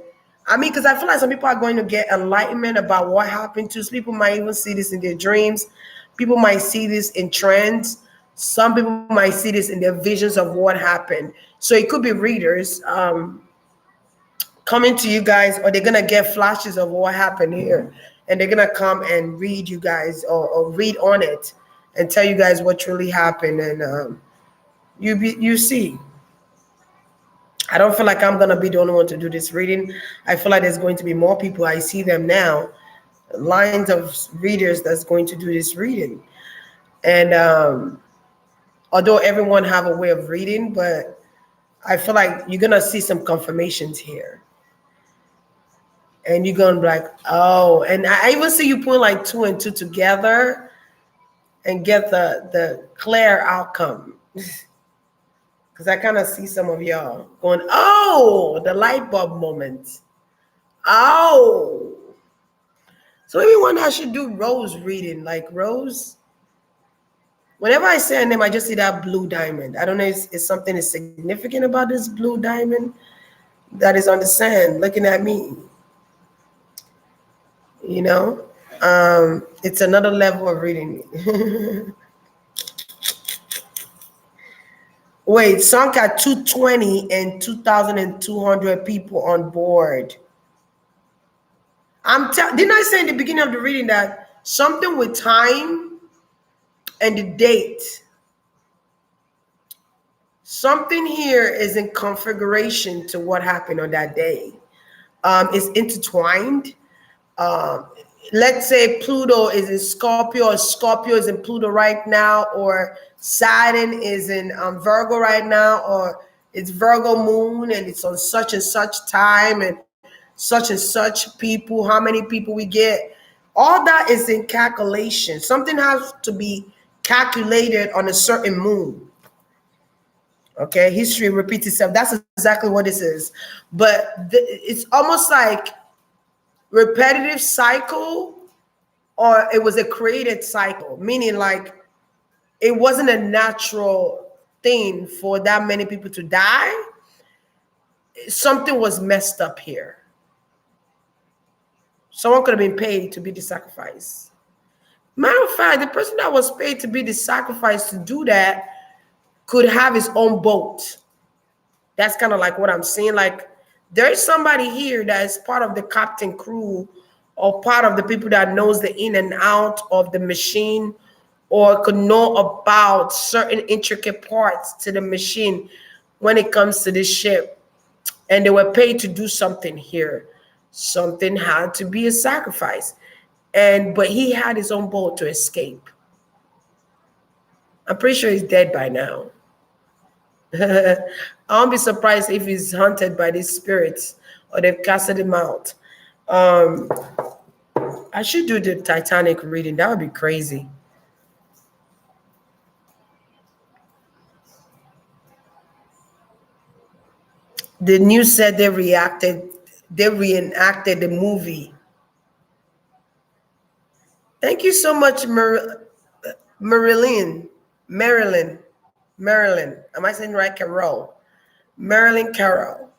Speaker 1: I mean, because I feel like some people are going to get enlightenment about what happened to. Some people might even see this in their dreams. People might see this in trends. Some people might see this in their visions of what happened. So it could be readers. Coming to you guys, or they're gonna get flashes of what happened here, and they're gonna come and read you guys, or read on it, and tell you guys what truly happened. And you see, I don't feel like I'm gonna be the only one to do this reading. I feel like there's going to be more people. I see them now, lines of readers that's going to do this reading. And although everyone have a way of reading, but I feel like you're gonna see some confirmations here. And you're gonna be like, oh, and I even see you put like two and two together and get the clear outcome. Because I kind of see some of y'all going, oh, the light bulb moment. Oh. So maybe one I should do Rose reading. Like Rose, whenever I say her name, I just see that blue diamond. I don't know if something is significant about this blue diamond that is on the sand looking at me. You know, it's another level of reading. Wait, sunk at 220 and 2,200 people on board. Didn't I say in the beginning of the reading that something with time and the date, something here is in configuration to what happened on that day. It's intertwined. Um, let's say Pluto is in Scorpio, or Scorpio is in Pluto right now, or Saturn is in Virgo right now, or it's Virgo moon and it's on such and such time and such people, how many people we get. All that is in calculation. Something has to be calculated on a certain moon. Okay, history repeats itself. That's exactly what this is. But it's almost like repetitive cycle, or it was a created cycle, meaning like it wasn't a natural thing for that many people to die. Something was messed up here. Someone could have been paid to be the sacrifice. Matter of fact, the person that was paid to be the sacrifice to do that could have his own boat. That's kind of like what I'm saying. Like there's somebody here that is part of the captain crew, or part of the people that knows the in and out of the machine, or could know about certain intricate parts to the machine when it comes to this ship. And they were paid to do something here. Something had to be a sacrifice. But he had his own boat to escape. I'm pretty sure he's dead by now. I won't be surprised if he's hunted by these spirits or they've casted him out. I should do the Titanic reading. That would be crazy. The news said they reenacted the movie. Thank you so much, Marilyn. Am I saying right? Carol. Marilyn Carol.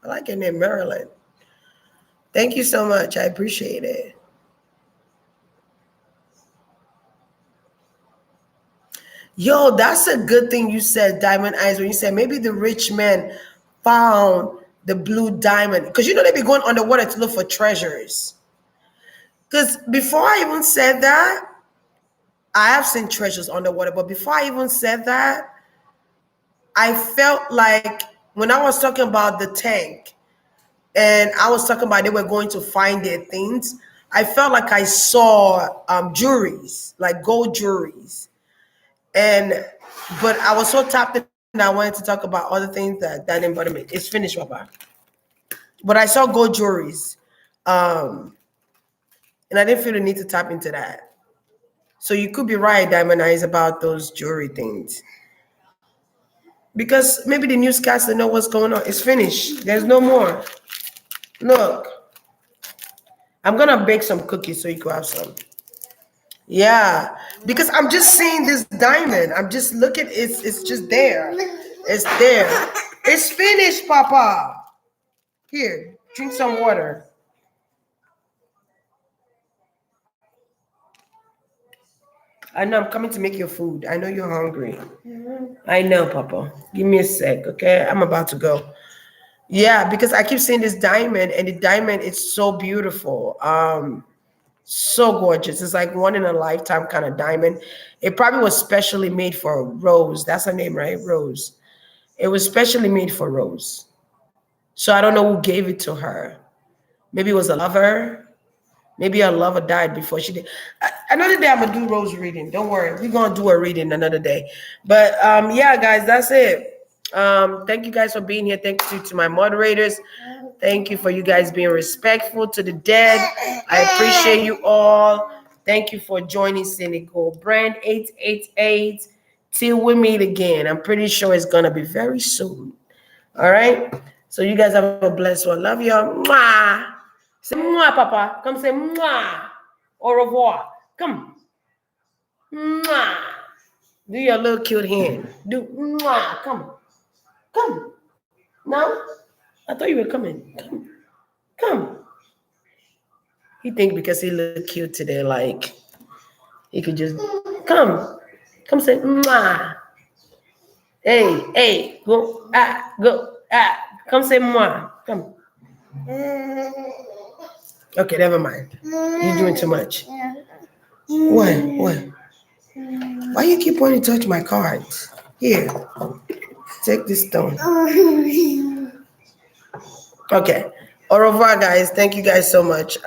Speaker 1: I like your name, Marilyn. Thank you so much. I appreciate it. Yo, that's a good thing you said, Diamond Eyes, when you said maybe the rich man found the blue diamond. Because you know they be going underwater to look for treasures. Because before I even said that, I have seen treasures underwater. But before I even said that, I felt like when I was talking about the tank, and I was talking about they were going to find their things, I felt like I saw jewelries, like gold jewelries. But I was so tapped in, I wanted to talk about other things that didn't bother me. It's finished, Papa. But I saw gold jewelries. And I didn't feel the need to tap into that. So you could be right, Diamond Eyes, about those jewelry things. Because maybe the newscaster know what's going on. It's finished. There's no more. Look. I'm gonna bake some cookies so you can have some. Yeah, because I'm just seeing this diamond. I'm just looking. It's just there. It's there. It's finished, Papa. Here, drink some water. I know I'm coming to make your food. I know you're hungry. I know, Papa. Give me a sec, okay? I'm about to go. Yeah, because I keep seeing this diamond, and the diamond is so beautiful. So gorgeous. It's like one in a lifetime kind of diamond. It probably was specially made for Rose. That's her name, right? Rose. It was specially made for Rose. So I don't know who gave it to her. Maybe it was a lover. Maybe her lover died before she did. Another day I'm gonna do Rose reading. Don't worry, we're gonna do a reading another day. But yeah, guys, that's it. Thank you guys for being here. Thank you to my moderators. Thank you for you guys being respectful to the dead. I appreciate you all. Thank you for joining Cynical Brand 888. Till we meet again. I'm pretty sure it's gonna be very soon. All right. So you guys have a blessed one. Love y'all. Mwah. Say mwah, Papa. Come say mwah. Au revoir. Come. Mwah. Do your little cute hand. Do mwah. Come. Come. No? I thought you were coming. Come. Come. He think because he look cute today, like he could just come. Come say mwah. Hey, hey, go, go, Come say mwah. Come. Okay, never mind. You're doing too much. What? What? Why you keep wanting to touch my cards? Here, take this stone. Okay. Au revoir, guys. Thank you guys so much.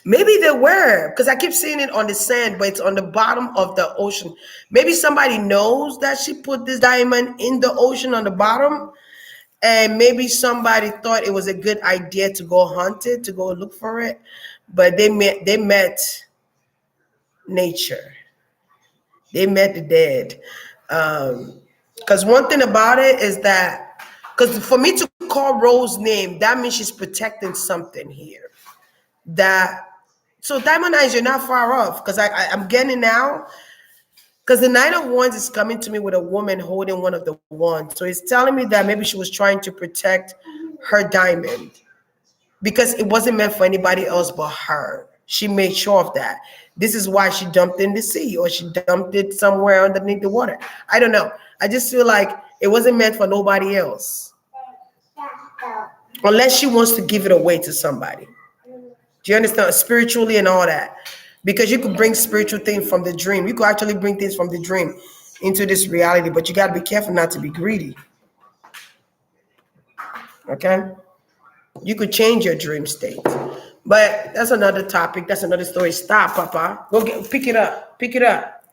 Speaker 1: Maybe they were, because I keep seeing it on the sand, but it's on the bottom of the ocean. Maybe somebody knows that she put this diamond in the ocean on the bottom, and maybe somebody thought it was a good idea to go hunt it, to go look for it, but they met nature. They met the dead. Because one thing about it is that, because for me to call Rose's name, that means she's protecting something here. That so Diamond Eyes, you're not far off. Because I'm getting now. Because the Nine of Wands is coming to me with a woman holding one of the wands. So it's telling me that maybe she was trying to protect her diamond because it wasn't meant for anybody else but her. She made sure of that. This is why she dumped in the sea or she dumped it somewhere underneath the water. I don't know. I just feel like it wasn't meant for nobody else. Unless she wants to give it away to somebody. Do you understand? Spiritually and all that. Because you could bring spiritual things from the dream. You could actually bring things from the dream into this reality, but you got to be careful not to be greedy. Okay? You could change your dream state. But that's another topic. That's another story. Stop, Papa. Pick it up. Pick it up.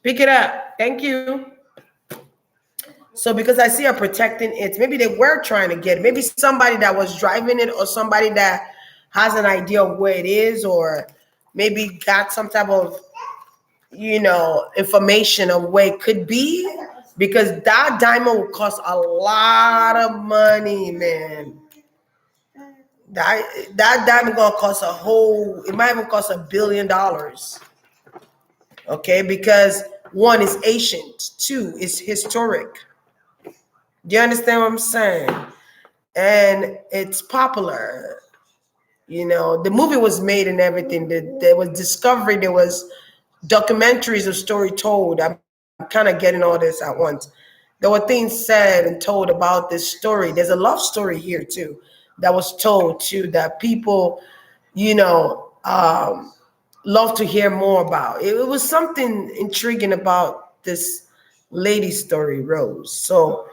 Speaker 1: Pick it up. Thank you. So because I see her protecting it, maybe they were trying to get it. Maybe somebody that was driving it or somebody that has an idea of where it is or maybe got some type of, information of where it could be. Because that diamond will cost a lot of money, man. That diamond gonna cost it might even cost $1 billion. Okay, because one is ancient, two is historic. Do you understand what I'm saying? And it's popular. The movie was made and everything. There was discovery, there was documentaries of story told. I'm kind of getting all this at once. There were things said and told about this story. There's a love story here too that was told too that people, love to hear more about. It was something intriguing about this lady story, Rose. So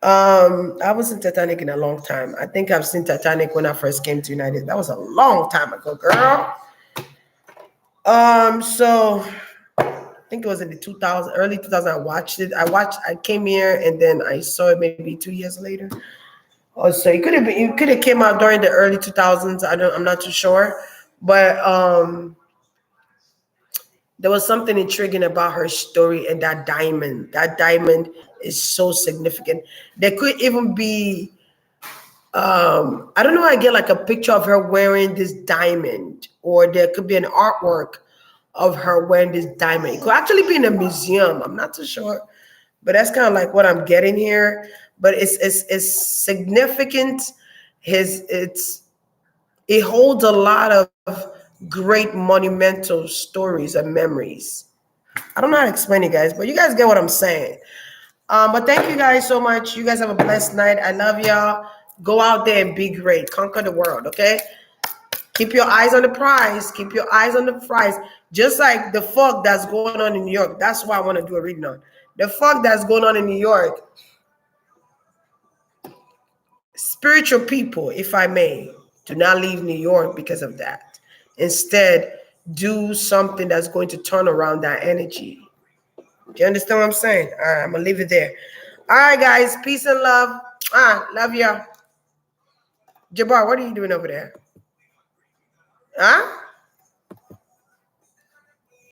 Speaker 1: I was in Titanic in a long time. I think I've seen Titanic when I first came to United. That was a long time ago, girl. So I think it was in the 2000, early 2000. I watched it. I came here and then I saw it maybe 2 years later. Oh, so it could have came out during the early 2000s. I'm not too sure, but there was something intriguing about her story and that diamond. That diamond is so significant. There could even be I don't know. I get like a picture of her wearing this diamond, or there could be an artwork of her wearing this diamond. It could actually be in a museum. I'm not too sure, but that's kind of like what I'm getting here. But it's significant. It holds a lot of great monumental stories and memories. I don't know how to explain it, guys, but you guys get what I'm saying. But thank you guys so much. You guys have a blessed night. I love y'all. Go out there and be great. Conquer the world, okay? Keep your eyes on the prize. Keep your eyes on the prize. Just like the fog that's going on in New York. That's why I want to do a reading on. The fog that's going on in New York. Spiritual people, if I may, do not leave New York because of that. Instead, do something that's going to turn around that energy. Do you understand what I'm saying? All right, I'm going to leave it there. All right, guys. Peace and love. Love you. Jabbar, what are you doing over there? Huh?